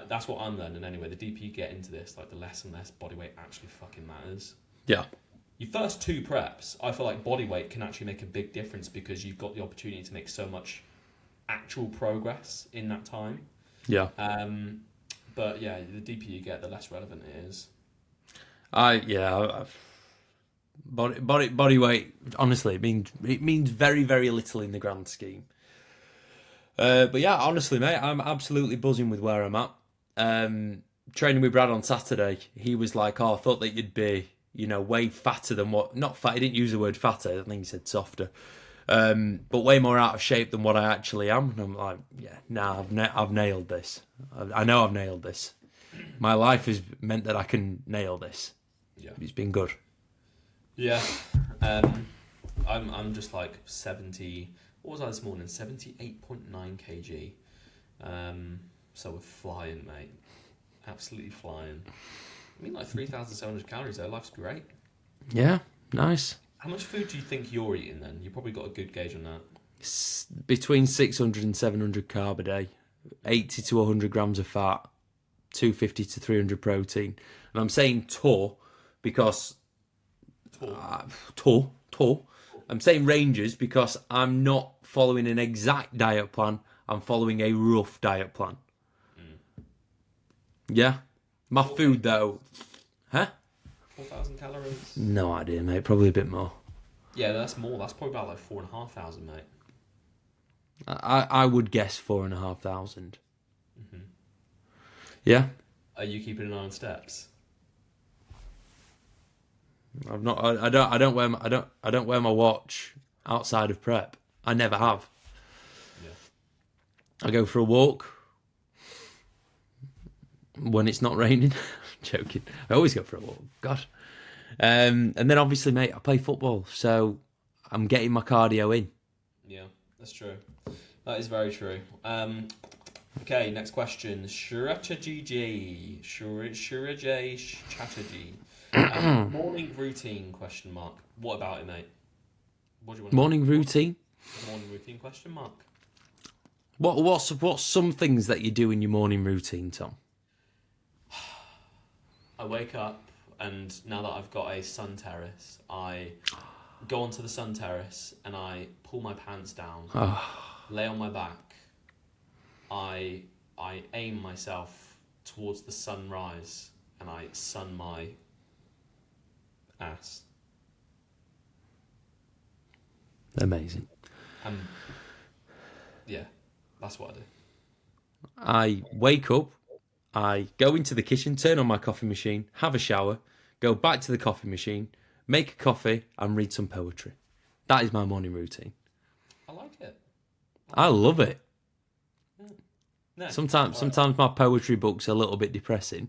that's what I'm learning anyway. The deeper you get into this, like the less and less body weight actually fucking matters. Yeah. your first 2 preps, I feel like body weight can actually make a big difference because you've got the opportunity to make so much actual progress in that time. Yeah. But yeah, the deeper you get, the less relevant it is. Body weight. Honestly, it means very, very little in the grand scheme. But yeah, honestly, mate, I'm absolutely buzzing with where I'm at. Training with Brad on Saturday, he was like, "Oh, I thought that you'd be, way fatter than what. Not fat. He didn't use the word fatter. I think he said softer, but way more out of shape than what I actually am." And I'm like, "Yeah, nah, I've nailed this. I know I've nailed this. My life has meant that I can nail this. Yeah, it's been good." Yeah, I'm just like 70. What was I this morning? 78.9 kg. So we're flying, mate. Absolutely flying. I mean, like 3,700 calories though. Life's great. Yeah, nice. How much food do you think you're eating then? You probably got a good gauge on that. Between 600 and 700 carb a day, 80 to 100 grams of fat, 250 to 300 protein. And I'm saying because I'm saying ranges because I'm not following an exact diet plan. I'm following a rough diet plan. Yeah. My food though, 4,000 calories? No idea, mate. Probably a bit more. Yeah, that's more. That's probably about like 4,500, mate. I would guess 4,500. Yeah. Are you keeping an eye on steps? I've not. I don't wear my watch outside of prep. I never have. Yeah. I go for a walk when it's not raining. Joking. I always go for a walk. God. And then obviously, mate, I play football, so I'm getting my cardio in. Yeah, that's true. That is very true. Okay, next question. Shuraj Chatterjee. Morning routine, question mark. What about it, mate? What do you want? Morning routine? Morning routine, question mark. What's some things that you do in your morning routine, Tom? I wake up, and now that I've got a sun terrace, I go onto the sun terrace and I pull my pants down, lay on my back. I aim myself towards the sunrise and I sun my ass. Amazing. Yeah, that's what I do. I wake up, I go into the kitchen, turn on my coffee machine, have a shower, go back to the coffee machine, make a coffee, and read some poetry. That is my morning routine. I like it. I love it. No, sometimes my poetry book's a little bit depressing.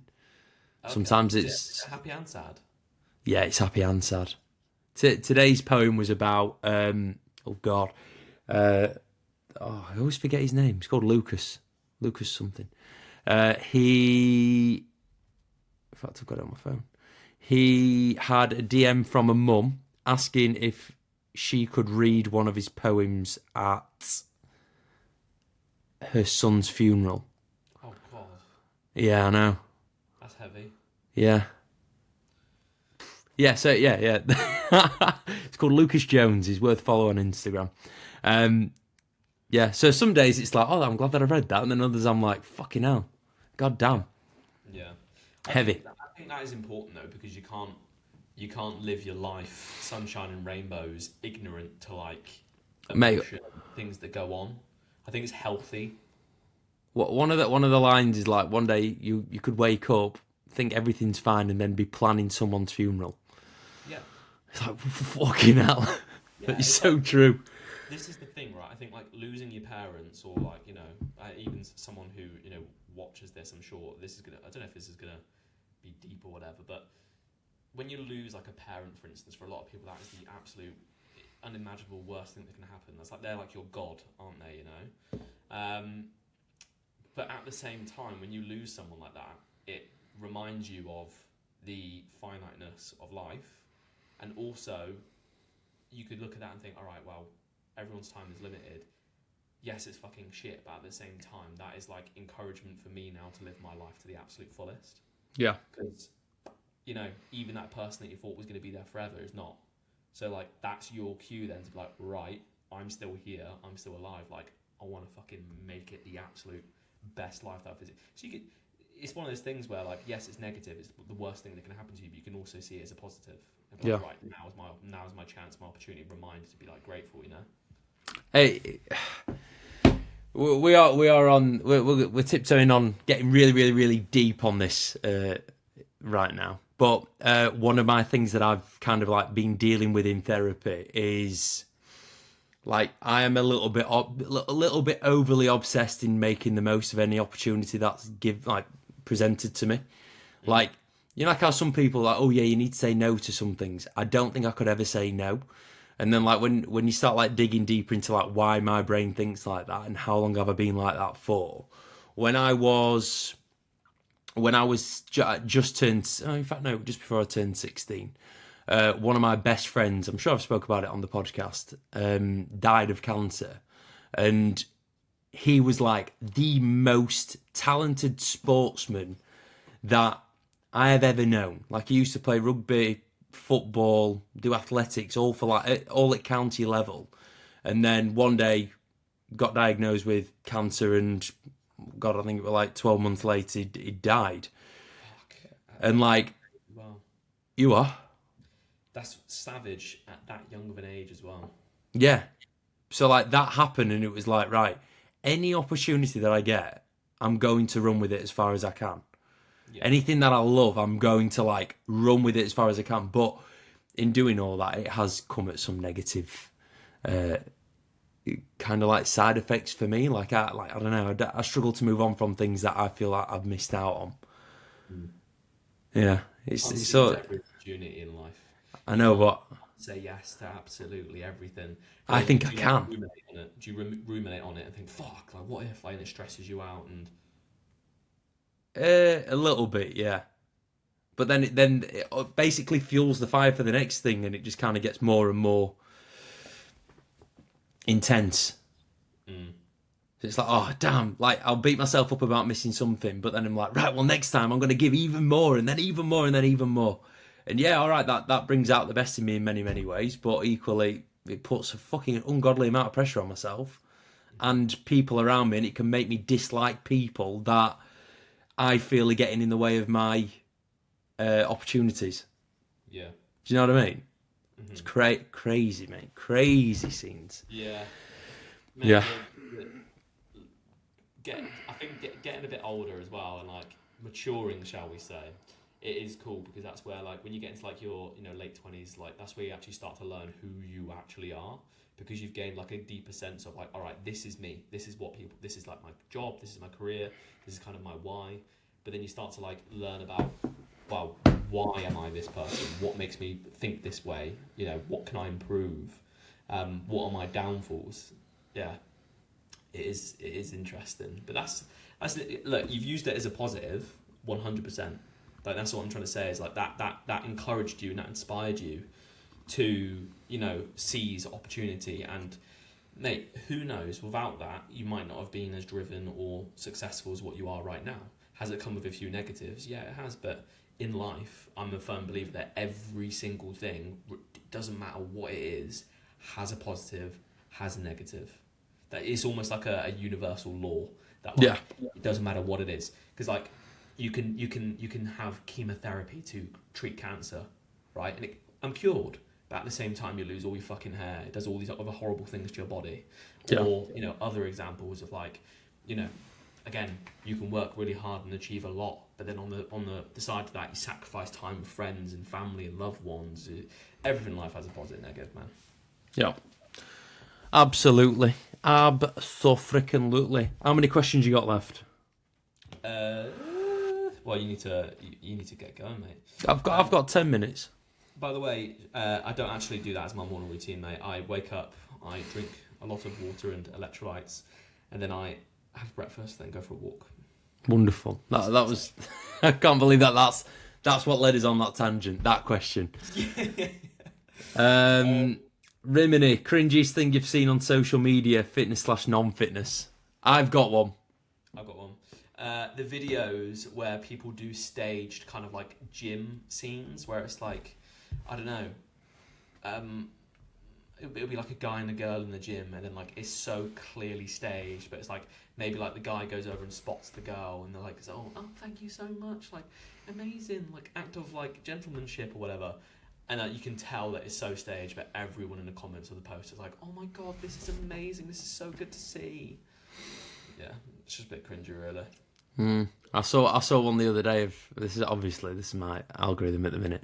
Okay. Sometimes it's happy and sad. Yeah, it's happy and sad. Today's poem was about I always forget his name. It's called Lucas something. In fact, I've got it on my phone. He had a DM from a mum asking if she could read one of his poems at her son's funeral. Oh, God. Yeah, I know. That's heavy. Yeah. Yeah, so, yeah. It's called Lucas Jones. He's worth following on Instagram. Yeah, so some days it's like, oh, I'm glad that I read that. And then others I'm like, fucking hell. God damn. Yeah. Heavy. I think that is important, though, because you can't live your life sunshine and rainbows ignorant to, like, emotion, things that go on. I think it's healthy. One of the lines is like, one day you could wake up, think everything's fine, and then be planning someone's funeral. Yeah. It's like, fucking hell. Yeah, it's so like, true. This is the thing, right? I think, like, losing your parents or, like, even someone who, watches this, I'm sure this is I don't know if this is going to be deep or whatever, but when you lose, like, a parent, for instance, for a lot of people, that is the absolute unimaginable worst thing that can happen. That's like, they're like your god, aren't they, But at the same time, when you lose someone like that, it reminds you of the finiteness of life. And also, you could look at that and think, all right, well, everyone's time is limited. Yes, it's fucking shit, but at the same time, that is like encouragement for me now to live my life to the absolute fullest. Yeah. Because you know, even that person that you thought was going to be there forever is not. So like that's your cue then to be like, right, I'm still here, I'm still alive. Like I want to fucking make it the absolute best life that I visit. So you could. It's one of those things where, like, yes, it's negative. It's the worst thing that can happen to you, but you can also see it as a positive. And be like, right, now is my chance, my opportunity, reminder to be like grateful. You know. Hey, we're tiptoeing on getting really, really, really deep on this right now. But one of my things that I've kind of like been dealing with in therapy is like I am a little bit overly obsessed in making the most of any opportunity that's presented to me. Like, you know, like how some people are like, oh yeah, you need to say no to some things. I don't think I could ever say no. And then like when you start like digging deeper into like why my brain thinks like that and how long have I been like that for, when I was just turned, in fact no, just before I turned 16, one of my best friends, I'm sure I've spoke about it on the podcast, died of cancer, and he was like the most talented sportsman that I have ever known. Like he used to play rugby, football, do athletics, all at county level, and then one day got diagnosed with cancer, and God, I think it was like 12 months later he died. And like, wow, you are. That's savage at that young of an age as well. Yeah. So like that happened, and it was like, right, any opportunity that I get, I'm going to run with it as far as I can. Yeah. Anything that I love, I'm going to like run with it as far as I can. But in doing all that, it has come at some negative, kind of like side effects for me. Like I don't know, I struggle to move on from things that I feel like I've missed out on. Yeah, it's so every opportunity in life. I know, but say yes to absolutely everything. I think I can. Do you ruminate on it and think, fuck, like what if, like, it stresses you out? And a little bit, yeah. But then it basically fuels the fire for the next thing, and it just kind of gets more and more intense. So it's like, oh damn, like I'll beat myself up about missing something, but then I'm like, right, well next time I'm going to give even more, and then even more, and then even more. And yeah, all right, that brings out the best in me in many, many ways, but equally it puts a fucking ungodly amount of pressure on myself and people around me, and it can make me dislike people that I feel are getting in the way of my opportunities. Yeah. Do you know what I mean? Mm-hmm. It's crazy, mate. Crazy scenes. Yeah. Mate, yeah. I think getting a bit older as well, and like maturing, shall we say, it is cool, because that's where, like, when you get into like your, you know, late 20s, like that's where you actually start to learn who you actually are, because you've gained like a deeper sense of like, all right, this is me, this is like my job, this is my career, this is kind of my why. But then you start to like learn about, well, why am I this person? What makes me think this way? You know, what can I improve? What are my downfalls? Yeah, it is interesting. But that's look, you've used it as a positive, 100%. Like that's what I'm trying to say, is like that encouraged you and that inspired you to, you know, seize opportunity. And mate, who knows, without that you might not have been as driven or successful as what you are right now. Has it come with a few negatives? Yeah, it has. But in life, I'm a firm believer that every single thing, doesn't matter what it is, has a positive, has a negative. That is almost like a universal law that, like, it doesn't matter what it is, because like you can have chemotherapy to treat cancer, right? And I'm cured, but at the same time you lose all your fucking hair. It does all these other horrible things to your body. Yeah. Or, you know, other examples of like, you know, again, you can work really hard and achieve a lot, but then on the side of that, you sacrifice time with friends and family and loved ones. Everything in life has a positive and negative, man. Yeah. Absolutely. Abso-freaking-lutely. How many questions you got left? Well, you need to get going, mate. I've got 10 minutes. By the way, I don't actually do that as my morning routine, mate. I wake up, I drink a lot of water and electrolytes, and then I have breakfast, then go for a walk. Wonderful. That was. I can't believe that's what led us on that tangent. That question. Rimini, cringiest thing you've seen on social media, fitness/non-fitness. I've got one. the videos where people do staged kind of like gym scenes where it's like, I don't know, it'll be like a guy and a girl in the gym, and then like it's so clearly staged, but it's like maybe like the guy goes over and spots the girl, and they're like, oh, thank you so much, like amazing, like act of like gentlemanship or whatever, and you can tell that it's so staged, but everyone in the comments of the post is like, oh my god, this is amazing, this is so good to see. Yeah, it's just a bit cringy, really. I saw one the other day of this is my algorithm at the minute.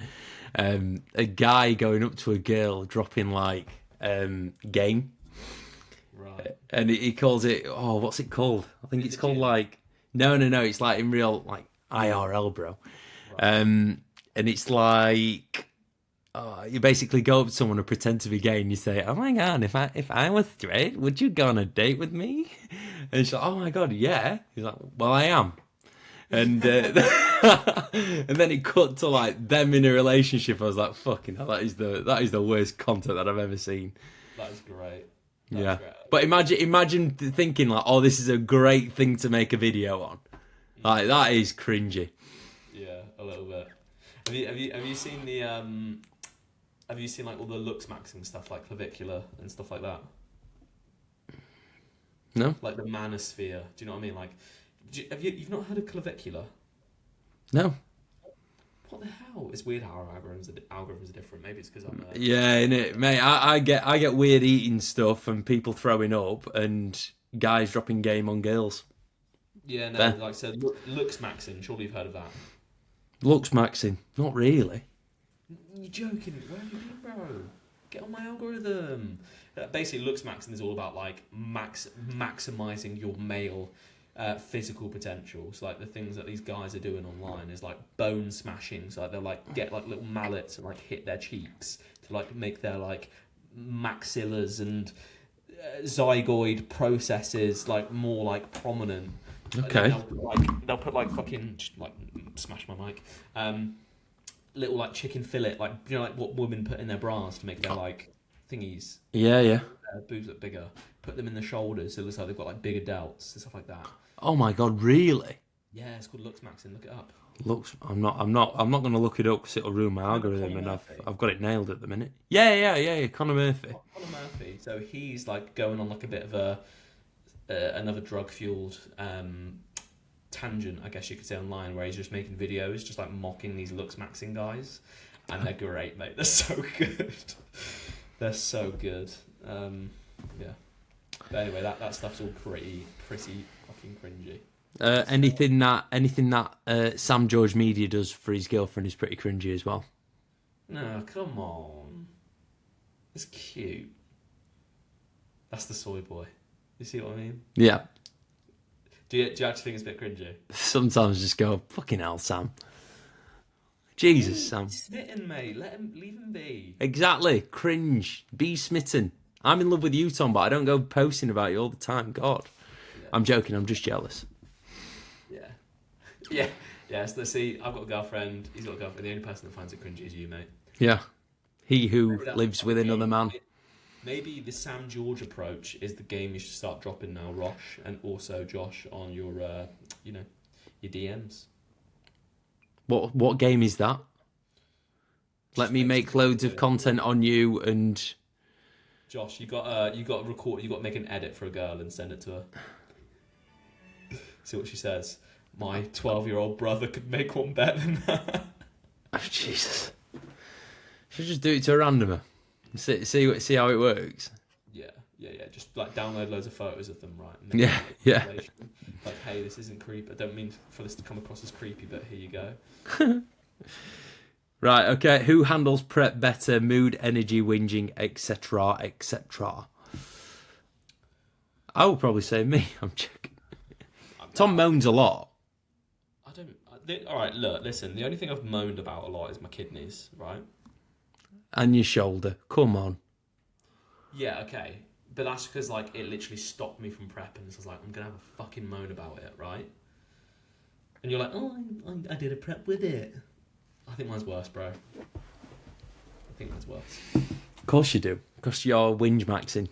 A guy going up to a girl dropping like game, Right? and he calls it, oh, what's it called? I think it's called like no, it's like in real like IRL, bro. Right. And it's like you basically go up to someone and pretend to be gay, and you say, "Oh my god, if I was straight, would you go on a date with me?" And she's like, "Oh my god, yeah." He's like, "Well, I am." And and then it cut to like them in a relationship. I was like, "Fucking hell, that is the worst content that I've ever seen." That is great. That's great. But imagine thinking like, "Oh, this is a great thing to make a video on." Like that is cringy. Yeah, a little bit. Have you seen the Have you seen like all the looks maxing stuff like clavicular and stuff like that? No. Like the manosphere. Do you know what I mean? Like, you've not heard of clavicular? No. What the hell? It's weird how our algorithms are different. Maybe it's because I'm. Yeah, innit, mate. I get weird eating stuff and people throwing up and guys dropping game on girls. Yeah, no. Fair. Like so, looks maxing. Surely you've heard of that. Looks maxing. Not really. You're joking. Where have you been, bro? Get on my algorithm. Basically, looks maxing is all about like maximizing your male physical potential. So like the things that these guys are doing online is like bone smashing. So like, they'll like get like little mallets and like hit their cheeks to like make their like maxillas and zygoid processes like more like prominent. Okay. They'll put like fucking like smash my mic. Little like chicken fillet, like you know, like what women put in their bras to make their like thingies. Yeah. Boobs look bigger. Put them in the shoulders, so it looks like they've got like bigger delts and stuff like that. Oh my god, really? Yeah, it's called looks maxing. Look it up. Looks. I'm not going to look it up because it'll ruin my algorithm, and I've got it nailed at the minute. Yeah. Conor Murphy. Conor Murphy. So he's like going on like a bit of a another drug fueled tangent, I guess you could say, online, where he's just making videos, just like mocking these looks maxing guys, and they're great, mate. They're so good. They're so good. Yeah. But anyway, that stuff's all pretty fucking cringy. Anything that Sam George Media does for his girlfriend is pretty cringy as well. No, come on. It's cute. That's the soy boy. You see what I mean? Yeah. Do you actually think it's a bit cringy? Sometimes just go, fucking hell, Sam. Jesus, Sam. He's smitten, mate. Leave him be. Exactly. Cringe. Be smitten. I'm in love with you, Tom, but I don't go posting about you all the time. God. Yeah. I'm joking. I'm just jealous. Yeah. Yeah. So see, I've got a girlfriend. He's got a girlfriend. The only person that finds it cringy is you, mate. Yeah. He who lives with another man. Maybe the Sam George approach is the game you should start dropping now, Rosh, and also Josh on your, your DMs. What game is that? Let me make loads of content on you and. Josh, you got to record. You got to make an edit for a girl and send it to her. See what she says. My 12-year-old brother could make one better than that. Oh, Jesus. Should just do it to a randomer. See how it works. Yeah. Just like download loads of photos of them, right? And yeah. Like, hey, this isn't creepy. I don't mean for this to come across as creepy, but here you go. Right. Okay. Who handles prep better? Mood, energy, whinging, etc., etc. I will probably say me. I'm checking. Tom moans a lot. I don't. All right. Look. Listen. The only thing I've moaned about a lot is my kidneys. Right. And your shoulder. Come on. Yeah, okay. But that's because, like, it literally stopped me from prepping. So I was like, I'm going to have a fucking moan about it, right? And you're like, oh, I did a prep with it. I think mine's worse, bro. I think mine's worse. Of course you do. Because you're whinge maxing.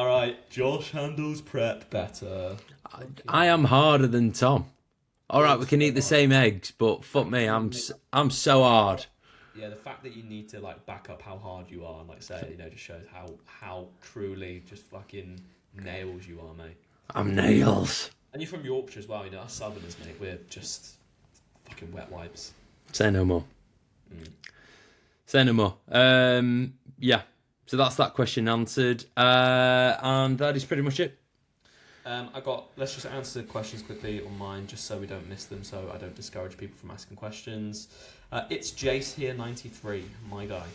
All right, Josh handles prep better. I am harder than Tom. All right, we can eat the same eggs, but fuck me, I'm so hard. Yeah, the fact that you need to like back up how hard you are and like say, just shows how truly just fucking nails you are, mate. I'm nails. And you're from Yorkshire as well, us Southerners, mate. We're just fucking wet wipes. Say no more. Say no more. Yeah. So that's that question answered, and that is pretty much it. Let's just answer questions quickly on mine, just so we don't miss them, so I don't discourage people from asking questions. It's Jace here, 93, my guy.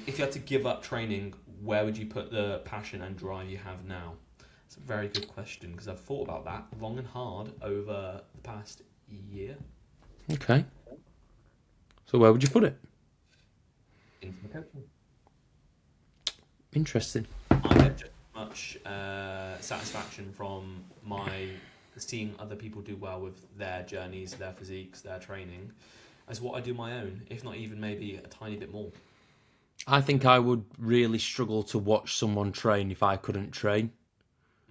If you had to give up training, where would you put the passion and drive you have now? It's a very good question, because I've thought about that long and hard over the past year. Okay. So where would you put it? Into the coaching. Interesting. I get just as much satisfaction from seeing other people do well with their journeys, their physiques, their training, as what I do my own, if not even maybe a tiny bit more. I think I would really struggle to watch someone train if I couldn't train.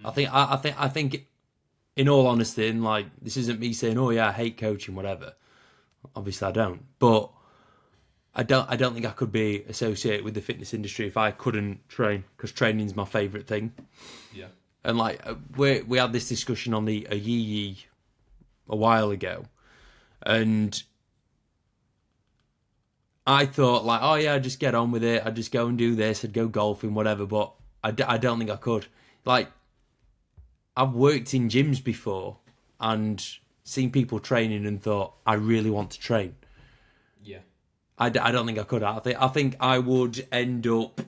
I think, in all honesty, and like this isn't me saying, "Oh yeah, I hate coaching," whatever. Obviously, I don't. But I don't think I could be associated with the fitness industry if I couldn't train, because training's my favourite thing. Yeah. And like we had this discussion on the Yee a while ago, and I thought like, oh yeah, I'd just get on with it. I'd just go and do this. I'd go golfing, whatever. But I don't think I could. Like, I've worked in gyms before and seen people training and thought, I really want to train. Yeah. I don't think I could. I think I would end up.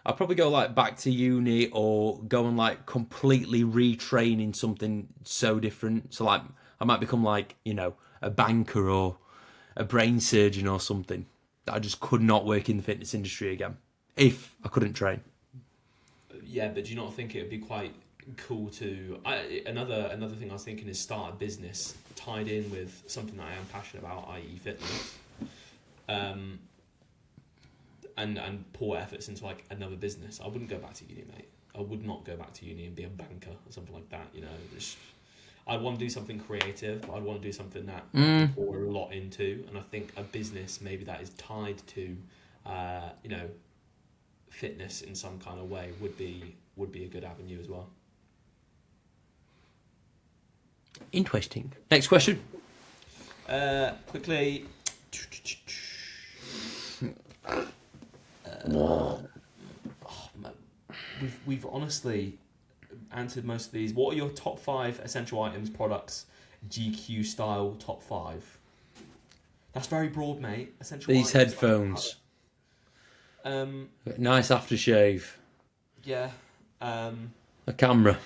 I'd probably go like back to uni or go and like completely retrain in something so different. So like I might become like, a banker or a brain surgeon or something. I just could not work in the fitness industry again if I couldn't train. Yeah, but do you not think it would be quite cool to... Another thing I was thinking is start a business tied in with something that I am passionate about, i.e. fitness. And pour efforts into like another business. I wouldn't go back to uni, mate. I would not go back to uni and be a banker or something like that. I'd want to do something creative, but I'd want to do something that I can pour a lot into. And I think a business maybe that is tied to, fitness in some kind of way would be a good avenue as well. Interesting. Next question. Quickly. We've honestly answered most of these. What are your top 5 essential items, products, GQ style top 5? That's very broad, mate. Essential These items, headphones. Like, nice aftershave. yeah. A camera.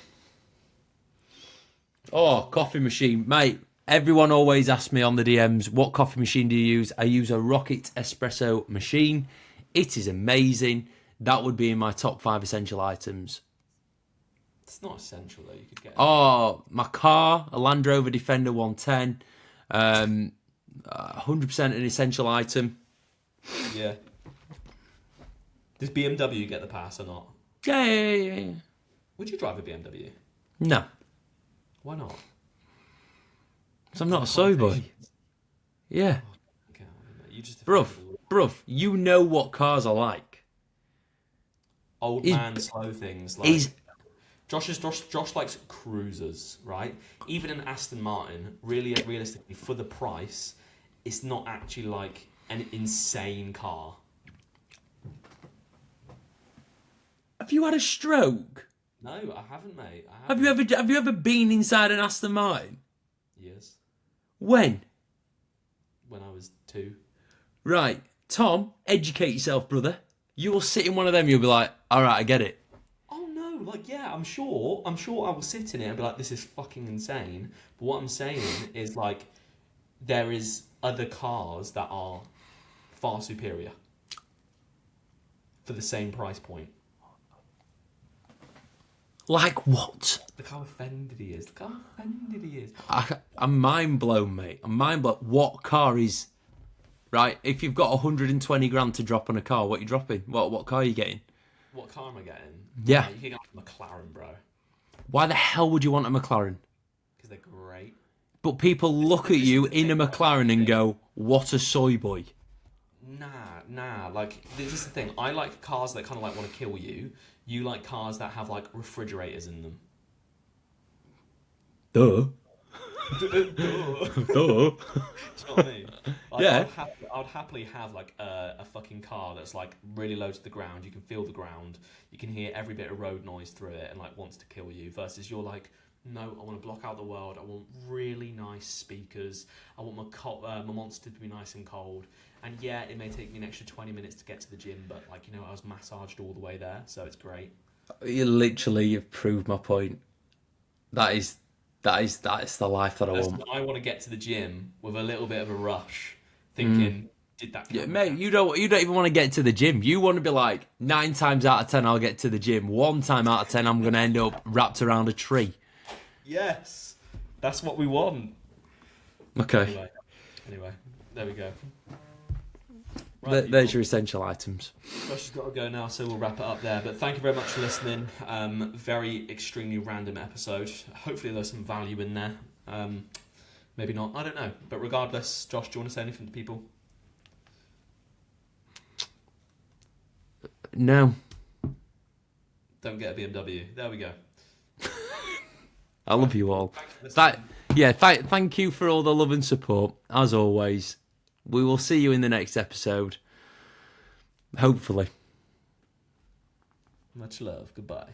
Oh, coffee machine. Mate, everyone always asks me on the DMs, what coffee machine do you use? I use a Rocket Espresso machine. It is amazing. That would be in my top 5 essential items. It's not essential though. You could get. Oh, my car, a Land Rover Defender 110. 100% an essential item. Yeah. Does BMW get the pass or not? Yeah. Would you drive a BMW? No. Why not? Because I'm not a soy boy. Yeah. Okay, you just Bruv, you know what cars are like. Old man slow things like. Josh likes cruisers, right? Even an Aston Martin, really realistically, for the price, it's not actually like an insane car. Have you had a stroke? No, I haven't, mate. Have you ever been inside an Aston Martin? Yes. When? When I was 2. Right. Tom, educate yourself, brother. You will sit in one of them, you'll be like, alright, I get it. Oh no, like yeah, I'm sure I will sit in it and be like, this is fucking insane. But what I'm saying is like, there is other cars that are far superior for the same price point. Like what? Look how offended he is. I'm mind blown, mate. I'm mind blown. What car is... Right, if you've got 120 grand to drop on a car, what are you dropping? What car are you getting? What car am I getting? Yeah. You can get a McLaren, bro, Why the hell would you want a McLaren? because they're great. But people look at you in a McLaren and go, "What a soy boy." Nah. Like, this is the thing. I like cars that kind of like want to kill you. You like cars that have like refrigerators in them. Duh. Duh. Duh. Do you know what I mean? Like, Yeah. I'd happily have like a fucking car that's like really low to the ground. You can feel the ground. You can hear every bit of road noise through it, and like wants to kill you. Versus you're like, no, I want to block out the world. I want really nice speakers. I want my monster to be nice and cold. And yeah, it may take me an extra 20 minutes to get to the gym, but like, you know, I was massaged all the way there, so it's great. You've proved my point. That is the life that I want. I want to get to the gym with a little bit of a rush, thinking, did that? Yeah, mate, you don't even want to get to the gym. You want to be like 9 times out of 10 I'll get to the gym. 1 time out of 10 I'm going to end up wrapped around a tree. Yes, that's what we want. Okay. Anyway, there we go. There's your essential items. Josh has got to go now, so we'll wrap it up there. But thank you very much for listening. Very extremely random episode. Hopefully there's some value in there. Maybe not. I don't know. But regardless, Josh, do you want to say anything to people? No. Don't get a BMW. There we go. I love you all. Thank Thank you for all the love and support, as always. We will see you in the next episode. Hopefully. Much love. Goodbye.